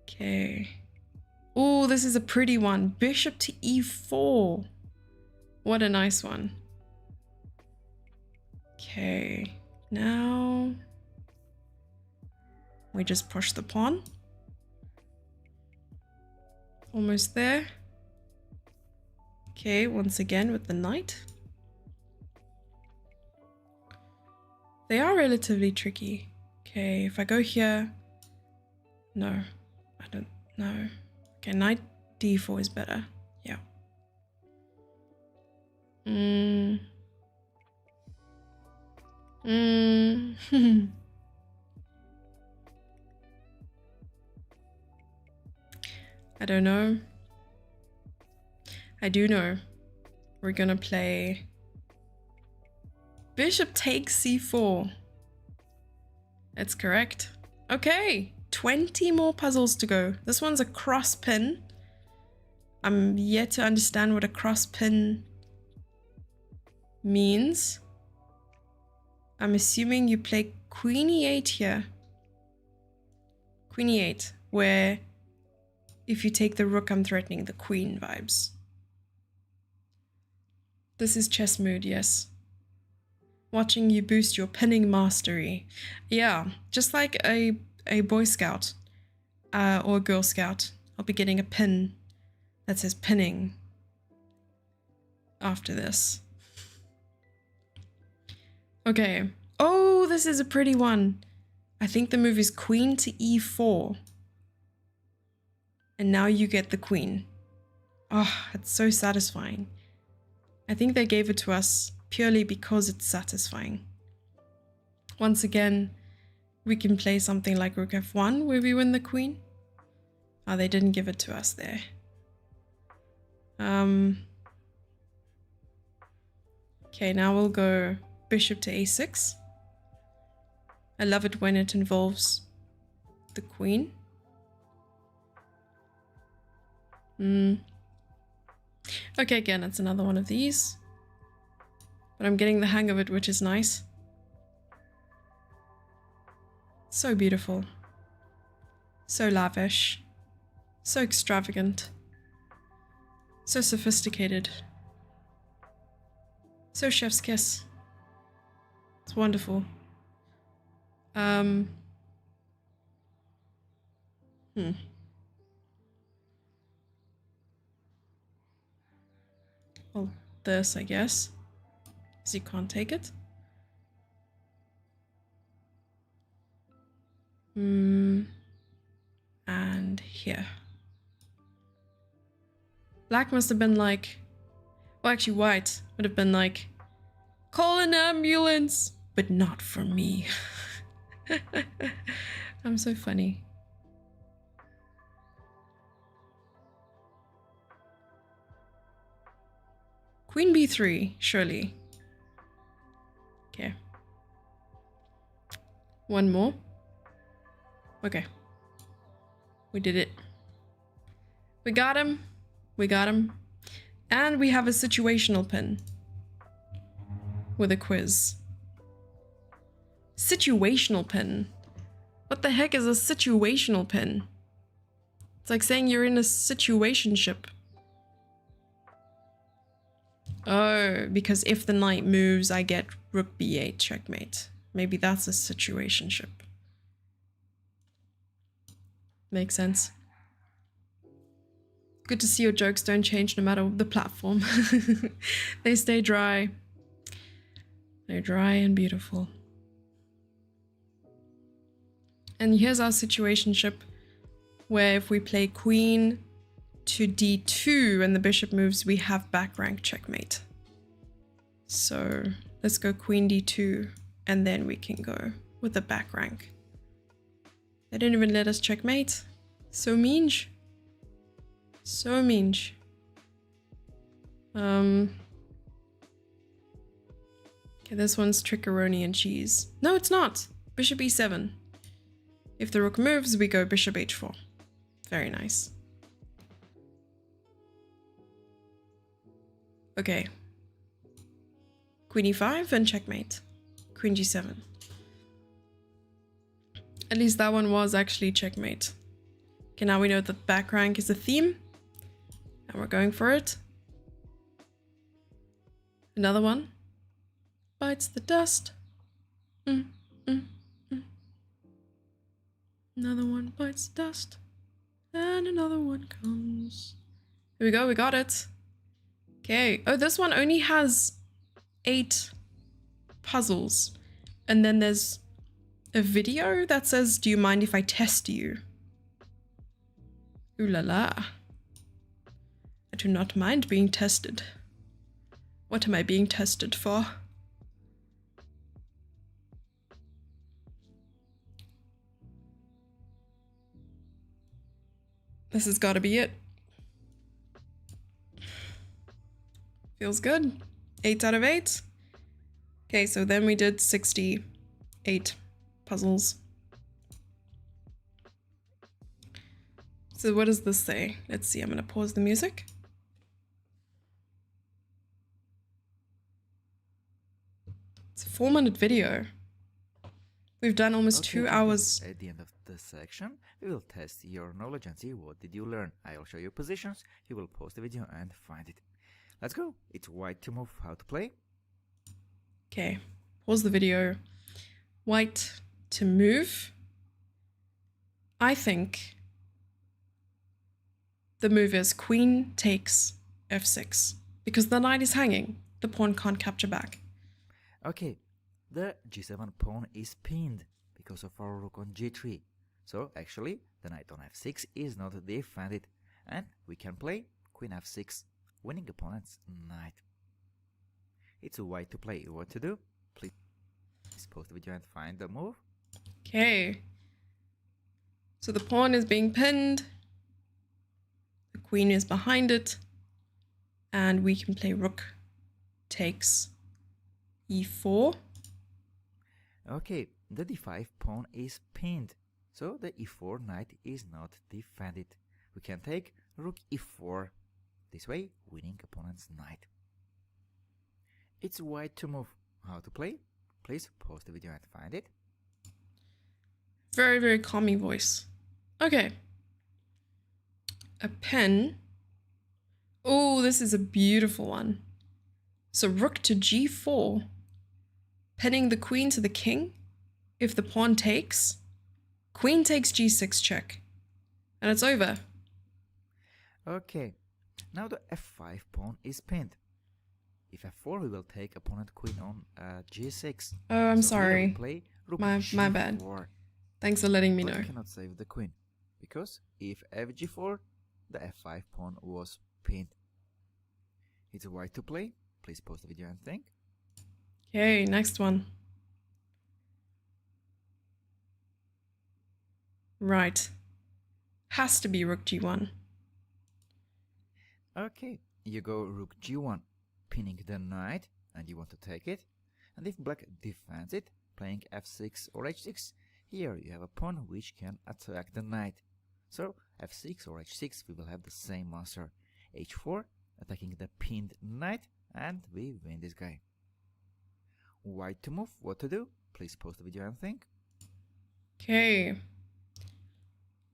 Okay. Oh, this is a pretty one. Bishop to e4. What a nice one. Okay. Now we just push the pawn. Almost there. Okay, once again with the knight. They are relatively tricky. Okay, if I go here... No, I don't know. Okay, knight d4 is better. Yeah. I don't know. I do know. We're gonna play bishop takes c4. That's correct. Okay, 20 more puzzles to go. This one's a cross pin. I'm yet to understand what a cross pin means. I'm assuming you play queen e8 here. Queen e8, where if you take the rook, I'm threatening the queen vibes. This is chess mood, yes. Watching you boost your pinning mastery. Yeah, just like a Boy Scout or a Girl Scout. I'll be getting a pin that says pinning after this. Okay. Oh, this is a pretty one. I think the move is queen to e4. And now you get the queen. Oh, it's so satisfying. I think they gave it to us purely because it's satisfying. Once again, we can play something like rook f1 where we win the queen. Oh, they didn't give it to us there. Okay, now we'll go bishop to a6. I love it when it involves the queen. Okay, again, it's another one of these. But I'm getting the hang of it, which is nice. So beautiful. So lavish. So extravagant. So sophisticated. So chef's kiss. It's wonderful. Well, this, I guess. Because you can't take it. And here. Black must have been like... Well, actually, white would have been like... Call an ambulance! But not for me. I'm so funny. Queen b3, surely. Okay. One more. Okay. We did it. We got him. We got him. And we have a situational pin. With a quiz. Situational pin? What the heck is a situational pin? It's like saying you're in a situationship. Oh, because if the knight moves, I get rook b8 checkmate. Maybe that's a situationship. Makes sense. Good to see your jokes don't change no matter the platform. They stay dry. They're dry and beautiful. And here's our situationship, where if we play queen to d2 and the bishop moves, we have back rank checkmate. So let's go queen d2 and then we can go with the back rank. They didn't even let us checkmate. So mean. So mean. Okay, this one's trickaroni and cheese. No, it's not. Bishop e7. If the rook moves, we go bishop h4. Very nice. Okay. Queen e5 and checkmate. Queen g7. At least that one was actually checkmate. Okay, now we know that back rank is the theme. And we're going for it. Another one. Bites the dust. Another one bites the dust. And another one comes. Here we go, we got it. Okay. Oh, this one only has 8 puzzles. And then there's a video that says, do you mind if I test you? Ooh la la. I do not mind being tested. What am I being tested for? This has got to be it. Feels good. 8 out of 8. Okay, so then we did 68 puzzles. So what does this say? Let's see, I'm gonna pause the music. It's a 4-minute video. We've done almost 2 hours. At the end of the section, we will test your knowledge and see what did you learn. I will show you positions, you will pause the video and find it. Let's go. It's white to move. How to play? Okay, pause the video. White to move. I think the move is queen takes f6 because the knight is hanging. The pawn can't capture back. Okay, the g7 pawn is pinned because of our rook on g3. So actually, the knight on f6 is not defended, and we can play queen f6, winning opponent's knight. It's white to play. What to do? Please pause the video and find the move. Okay. So the pawn is being pinned. The queen is behind it. And we can play rook takes e4. Okay, the d5 pawn is pinned, so the e4 knight is not defended. We can take rook e4, this way winning opponent's knight. It's white to move. How to play? Please pause the video and find it. Very, very calming voice. Okay. A pen. Oh, this is a beautiful one. So rook to g4. Pinning the queen to the king. If the pawn takes, queen takes g6 check. And it's over. Okay. Now the f5 pawn is pinned. If f4, we will take opponent queen on g6. Oh, I'm so sorry. We play rook My g4. bad. Thanks for letting me But know. you cannot save the queen, because if fg4, the f5 pawn was pinned. It's white to play. Please pause the video and think. Okay, next one. Right. Has to be rook g1. Okay, you go rook g1, pinning the knight, and you want to take it. And if black defends it, playing f6 or h6, here you have a pawn which can attack the knight. So f6 or h6, we will have the same answer. h4, attacking the pinned knight, and we win this guy. White to move. What to do? Please pause the video and think. Okay.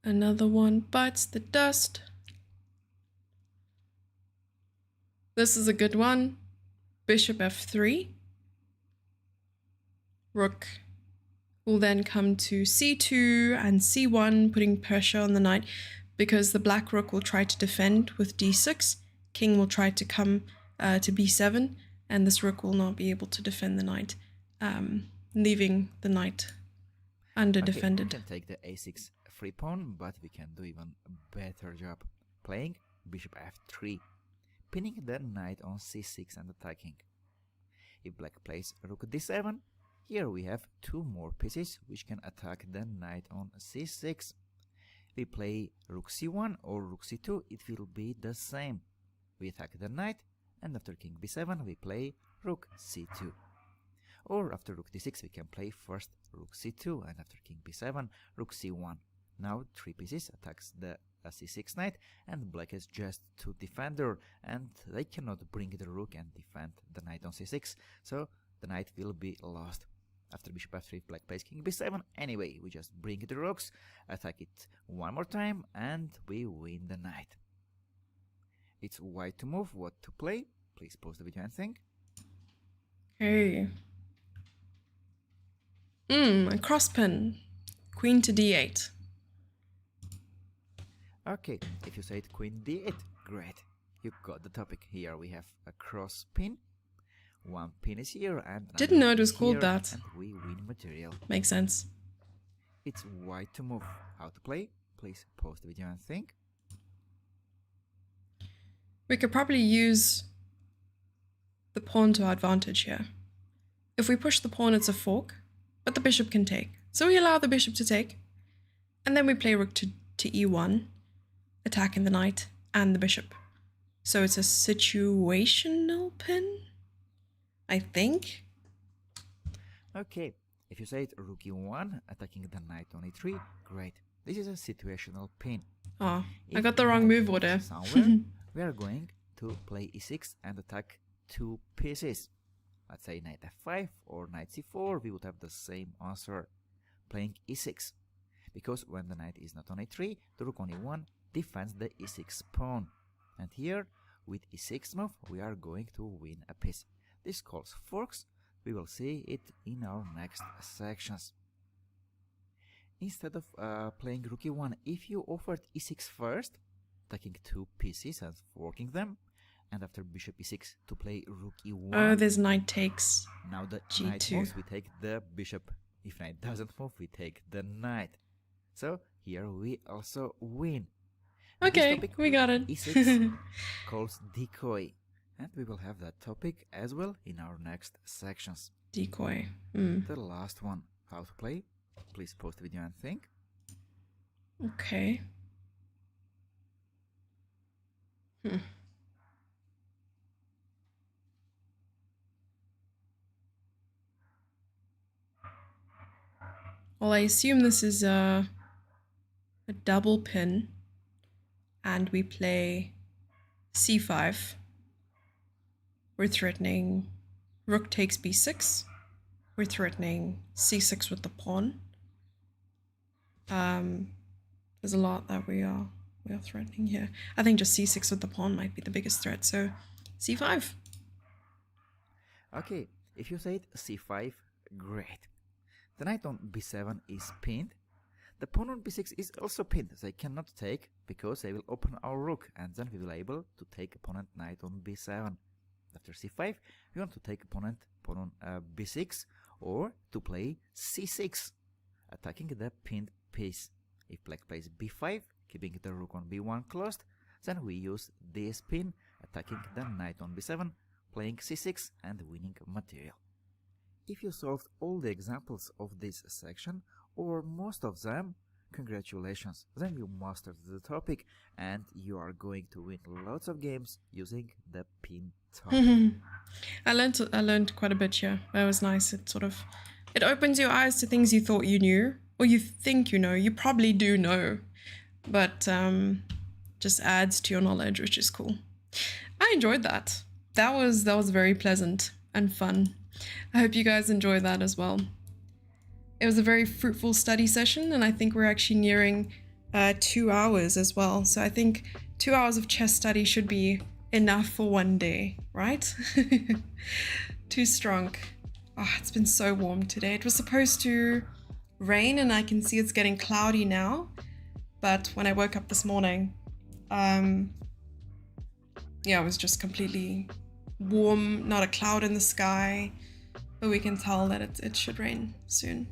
Another one bites the dust. This is a good one. Bishop f3. Rook will then come to c2 and c1, putting pressure on the knight because the black rook will try to defend with d6. King will try to come to b7, and this rook will not be able to defend the knight, leaving the knight under-defended. We can take the a6 free pawn, but we can do even a better job. Playing bishop f3, pinning the knight on c6 and attacking. If black plays rook d7, here we have two more pieces which can attack the knight on c6. We play rook c1 or rook c2, it will be the same. We attack the knight, and after king b7 we play rook c2. Or after rook d6 we can play first rook c2, and after king b7 rook c1. Now three pieces attacks the c6 knight, and black has just two defender, and they cannot bring the rook and defend the knight on c6, so the knight will be lost. After bishop f3 black plays king b7, anyway we just bring the rooks, attack it one more time, and we win the knight. It's white to move. What to play? Please pause the video and think. Okay. A crosspin. Queen to d8. Okay, if you said queen d8, great. You got the topic. Here we have a cross pin. One pin is here and didn't know it was called that. And we win material. Makes sense. It's white to move. How to play? Please pause the video and think. We could probably use the pawn to our advantage here. If we push the pawn, it's a fork, but the bishop can take. So we allow the bishop to take, and then we play rook to e1, attacking the knight and the bishop. So it's a situational pin, I think. Okay, if you say rook e1, attacking the knight on e3, great. This is a situational pin. Oh, I got the wrong move order. Somewhere, we are going to play e6 and attack two pieces. Let's say knight f5 or knight c4, we would have the same answer. Playing e6, because when the knight is not on e3, the rook on e1 defends the e6 pawn. And here, with e6 move, we are going to win a piece. This calls forks. We will see it in our next sections. Instead of playing rook e1, if you offered e6 first, taking two pieces and forking them, and after bishop e6 to play rook e1. Oh, there's knight takes Now the G2. knight moves, we take the bishop. If knight doesn't move, we take the knight. So here we also win. Okay, we got it. e6 calls decoy, and we will have that topic as well in our next sections. Decoy. The last one, how to play. Please pause the video and think. Okay. Well, I assume this is a double pin, and we play c5. We're threatening rook takes b6. We're threatening c6 with the pawn. There's a lot that we are threatening here. I think just c6 with the pawn might be the biggest threat, so c5. Okay, if you said c5, great. The knight on b7 is pinned. The pawn on b6 is also pinned. They cannot take because they will open our rook, and then we will be able to take opponent knight on b7. After c5, we want to take opponent pawn on b6 or to play c6, attacking the pinned piece. If black plays b5, keeping the rook on b1 closed, then we use this pin, attacking the knight on b7, playing c6 and winning material. If you solved all the examples of this section, or most of them, congratulations, then you mastered the topic and you are going to win lots of games using the pin topic. I learned quite a bit here. That was nice. It opens your eyes to things you thought you knew, or you think you know. You probably do know, but just adds to your knowledge, which is cool. I enjoyed that. That was very pleasant and fun. I hope you guys enjoy that as well. It was a very fruitful study session, and I think we're actually nearing 2 hours as well. So I think 2 hours of chess study should be enough for one day, right? Too strong. Oh, it's been so warm today. It was supposed to rain, and I can see it's getting cloudy now. But when I woke up this morning, yeah, it was just completely warm, not a cloud in the sky, but we can tell that it should rain soon.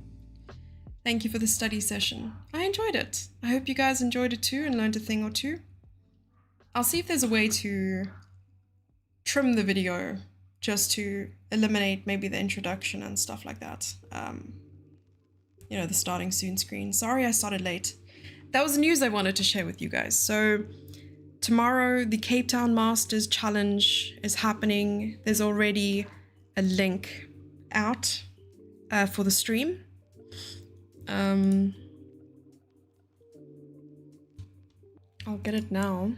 Thank you for the study session. I enjoyed it. I hope you guys enjoyed it too and learned a thing or two. I'll see if there's a way to trim the video just to eliminate maybe the introduction and stuff like that. You know, the starting soon screen. Sorry I started late. That was the news I wanted to share with you guys. So tomorrow, the Cape Town Masters Challenge is happening. There's already a link out for the stream. I'll get it now.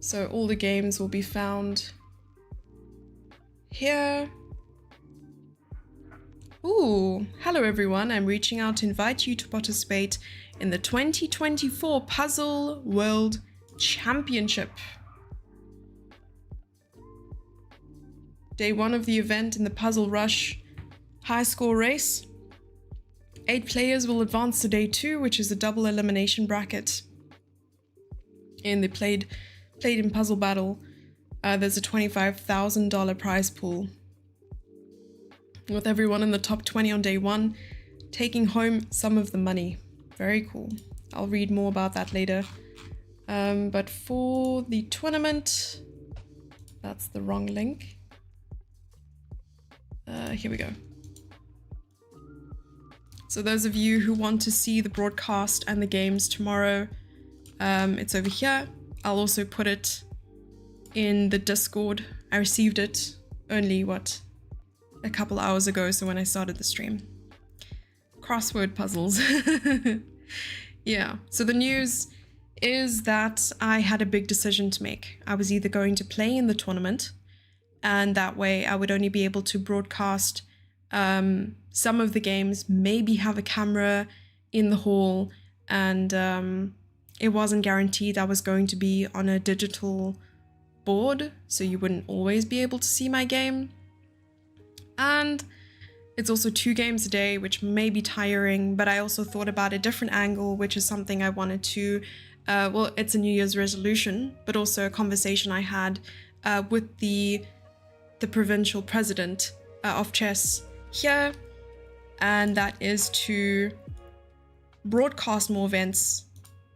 So all the games will be found here. Ooh, hello everyone. I'm reaching out to invite you to participate in the 2024 Puzzle World Championship. Day 1 of the event in the Puzzle Rush high score race. 8 players will advance to day 2, which is a double elimination bracket. In the played in Puzzle Battle, there's a $25,000 prize pool, with everyone in the top 20 on day 1 taking home some of the money. Very cool. I'll read more about that later. But for the tournament, that's the wrong link. Here we go. So those of you who want to see the broadcast and the games tomorrow, it's over here. I'll also put it in the Discord. I received it only, a couple hours ago, so when I started the stream. Crossword puzzles. Yeah, so the news is that I had a big decision to make. I was either going to play in the tournament, and that way I would only be able to broadcast some of the games, maybe have a camera in the hall, and it wasn't guaranteed I was going to be on a digital board, so you wouldn't always be able to see my game. And it's also 2 games a day, which may be tiring, but I also thought about a different angle, which is something I wanted to, well, it's a New Year's resolution, but also a conversation I had with the provincial president of chess here, and that is to broadcast more events,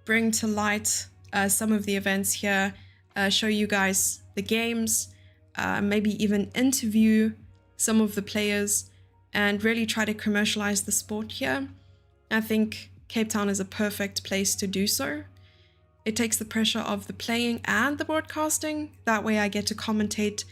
bring to light some of the events here, show you guys the games, maybe even interview some of the players, and really try to commercialize the sport here. I think Cape Town is a perfect place to do so. It takes the pressure of the playing and the broadcasting. That way I get to commentate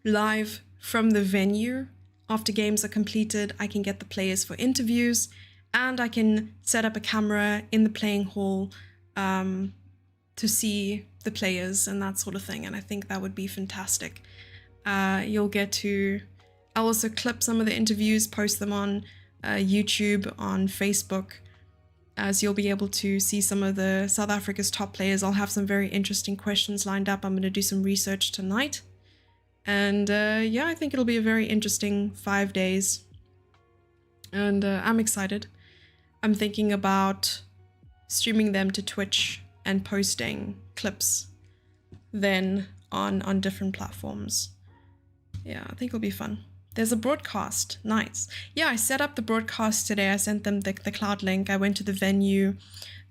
live from the venue. After games are completed, I can get the players for interviews, and I can set up a camera in the playing hall to see the players and that sort of thing. And I think that would be fantastic. You'll get to... I'll also clip some of the interviews, post them on YouTube, on Facebook, as you'll be able to see some of the South Africa's top players. I'll have some very interesting questions lined up. I'm going to do some research tonight. And yeah, I think it'll be a very interesting 5 days. And I'm excited. I'm thinking about streaming them to Twitch and posting clips then on different platforms. Yeah, I think it'll be fun. There's a broadcast. Nice. Yeah, I set up the broadcast today. I sent them the cloud link. I went to the venue.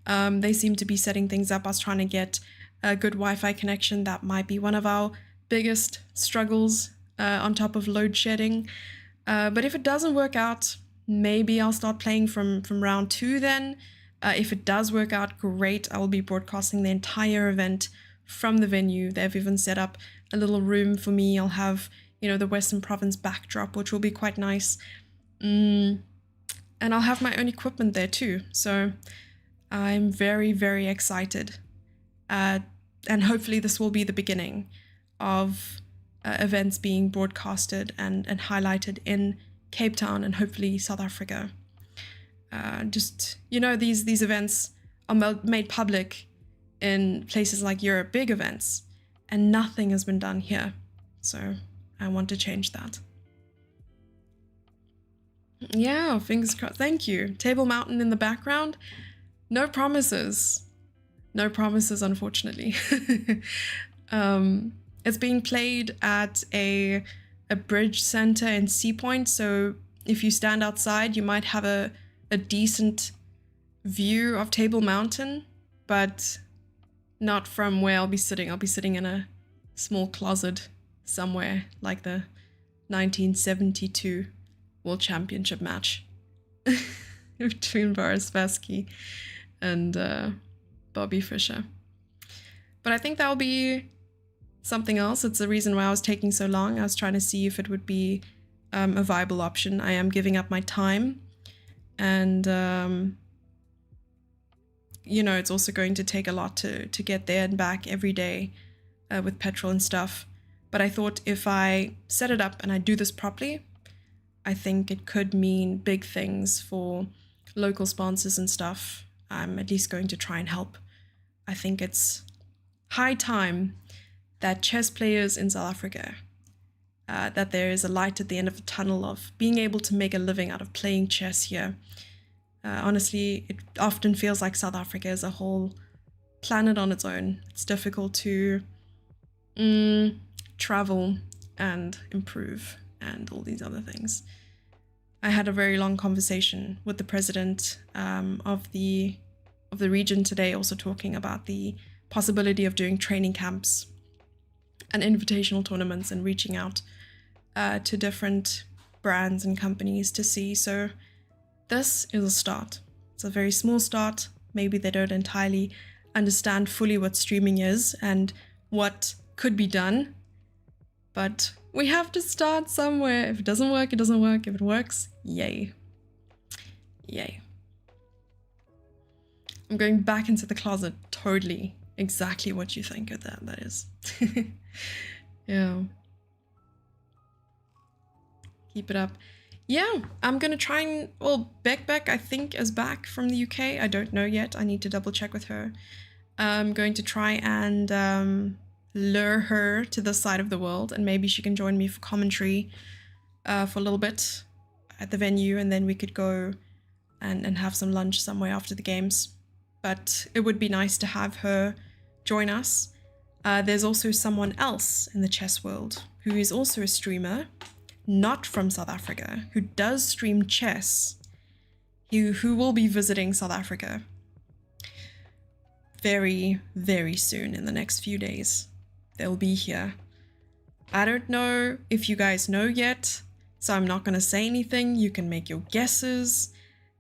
They seem to be setting things up. I was trying to get a good Wi-Fi connection. That might be one of our biggest struggles on top of load shedding. But if it doesn't work out, maybe I'll start playing from round 2 then. If it does work out, great. I will be broadcasting the entire event from the venue. They've even set up a little room for me. I'll have, you know, the Western Province backdrop, which will be quite nice. And I'll have my own equipment there too. So I'm very, very excited. And hopefully this will be the beginning of events being broadcasted and highlighted in Cape Town and hopefully South Africa. Just, you know, these events are made public in places like Europe, big events, and nothing has been done here. So I want to change that. Yeah, fingers crossed. Thank you. Table Mountain in the background. No promises. No promises, unfortunately. It's being played at a bridge center in Sea Point, so if you stand outside, you might have a decent view of Table Mountain, but not from where I'll be sitting. I'll be sitting in a small closet somewhere, like the 1972 World Championship match between Boris Spassky and Bobby Fischer. But I think that'll be something else. It's the reason why I was taking so long. I was trying to see if it would be a viable option. I am giving up my time, and it's also going to take a lot to get there and back every day with petrol and stuff. But I thought if I set it up and I do this properly, I think it could mean big things for local sponsors and stuff. I'm at least going to try and help. I think it's high time that chess players in South Africa, that there is a light at the end of the tunnel of being able to make a living out of playing chess here. Honestly, it often feels like South Africa is a whole planet on its own. It's difficult to travel and improve and all these other things. I had a very long conversation with the president of the region today, also talking about the possibility of doing training camps and invitational tournaments and reaching out to different brands and companies to see. So this is a start. It's a very small start. Maybe they don't entirely understand fully what streaming is and what could be done, but we have to start somewhere. If it doesn't work, it doesn't work. If it works, yay. Yay. I'm going back into the closet. Totally. Exactly what you think of that is. Yeah. Keep it up. Yeah, I'm gonna try and... Well, Beck I think is back from the UK. I don't know yet. I need to double check with her. I'm going to try and lure her to this side of the world, and maybe she can join me for commentary for a little bit at the venue, and then we could go and have some lunch somewhere after the games. But it would be nice to have her join us. There's also someone else in the chess world who is also a streamer, not from South Africa, who does stream chess, who will be visiting South Africa very, very soon in the next few days. They'll be here. I don't know if you guys know yet, so I'm not going to say anything. You can make your guesses.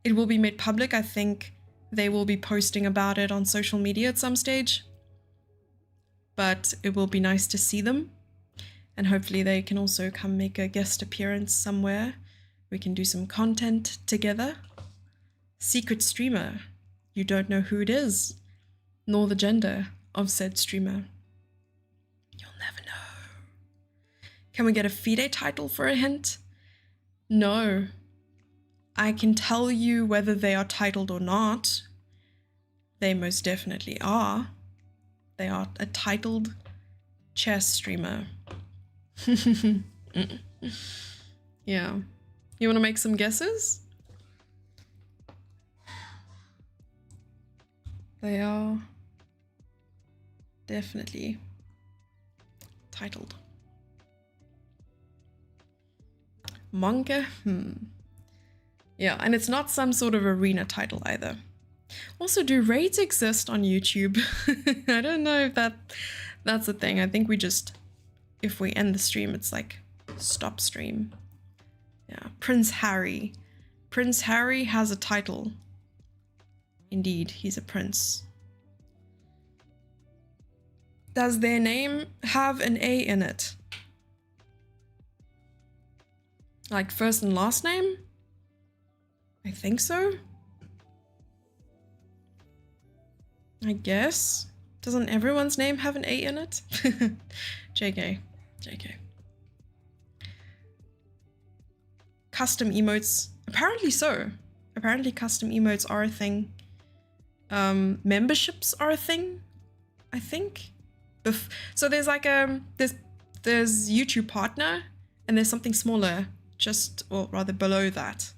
It will be made public. I think they will be posting about it on social media at some stage. But it will be nice to see them. And hopefully they can also come make a guest appearance somewhere. We can do some content together. Secret streamer. You don't know who it is, nor the gender of said streamer. You'll never know. Can we get a FIDE title for a hint? No. I can tell you whether they are titled or not. They most definitely are. They are a titled chess streamer. Yeah. You want to make some guesses? They are definitely titled. Manga? Yeah, and it's not some sort of arena title either. Also, do raids exist on YouTube? I don't know if that's a thing. I think we just, if we end the stream, it's like stop stream. Yeah, Prince Harry. Prince Harry has a title. Indeed, he's a prince. Does their name have an A in it? Like first and last name? I think so. I guess. Doesn't everyone's name have an A in it? JK. Custom emotes. Apparently so. Apparently custom emotes are a thing. Memberships are a thing, I think. So there's like there's YouTube partner, and there's something smaller, just, or rather below that.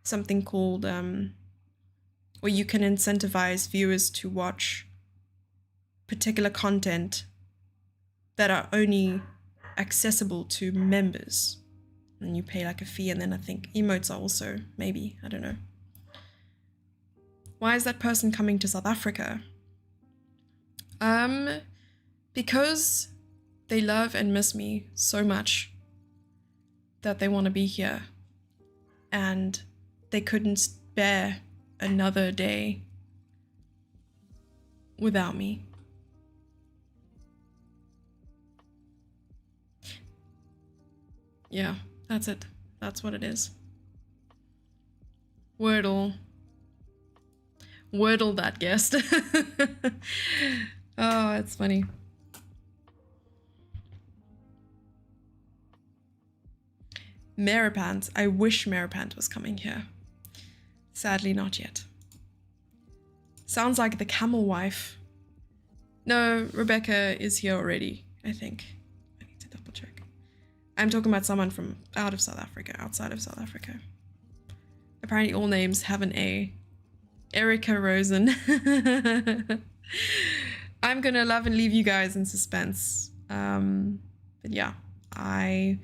something called, or you can incentivize viewers to watch particular content that are only accessible to members. And you pay like a fee, and then I think emotes are also, maybe, I don't know. Why is that person coming to South Africa? Because they love and miss me so much that they want to be here, and they couldn't bear another day without me. Yeah, that's it. That's what it is. Wordle that guest. Oh, it's funny. Maripant. I wish Maripant was coming here. Sadly, not yet. Sounds like the camel wife. No, Rebecca is here already, I think. I need to double check. I'm talking about someone from outside of South Africa. Apparently all names have an A. Erica Rosen. I'm gonna love and leave you guys in suspense. But yeah, I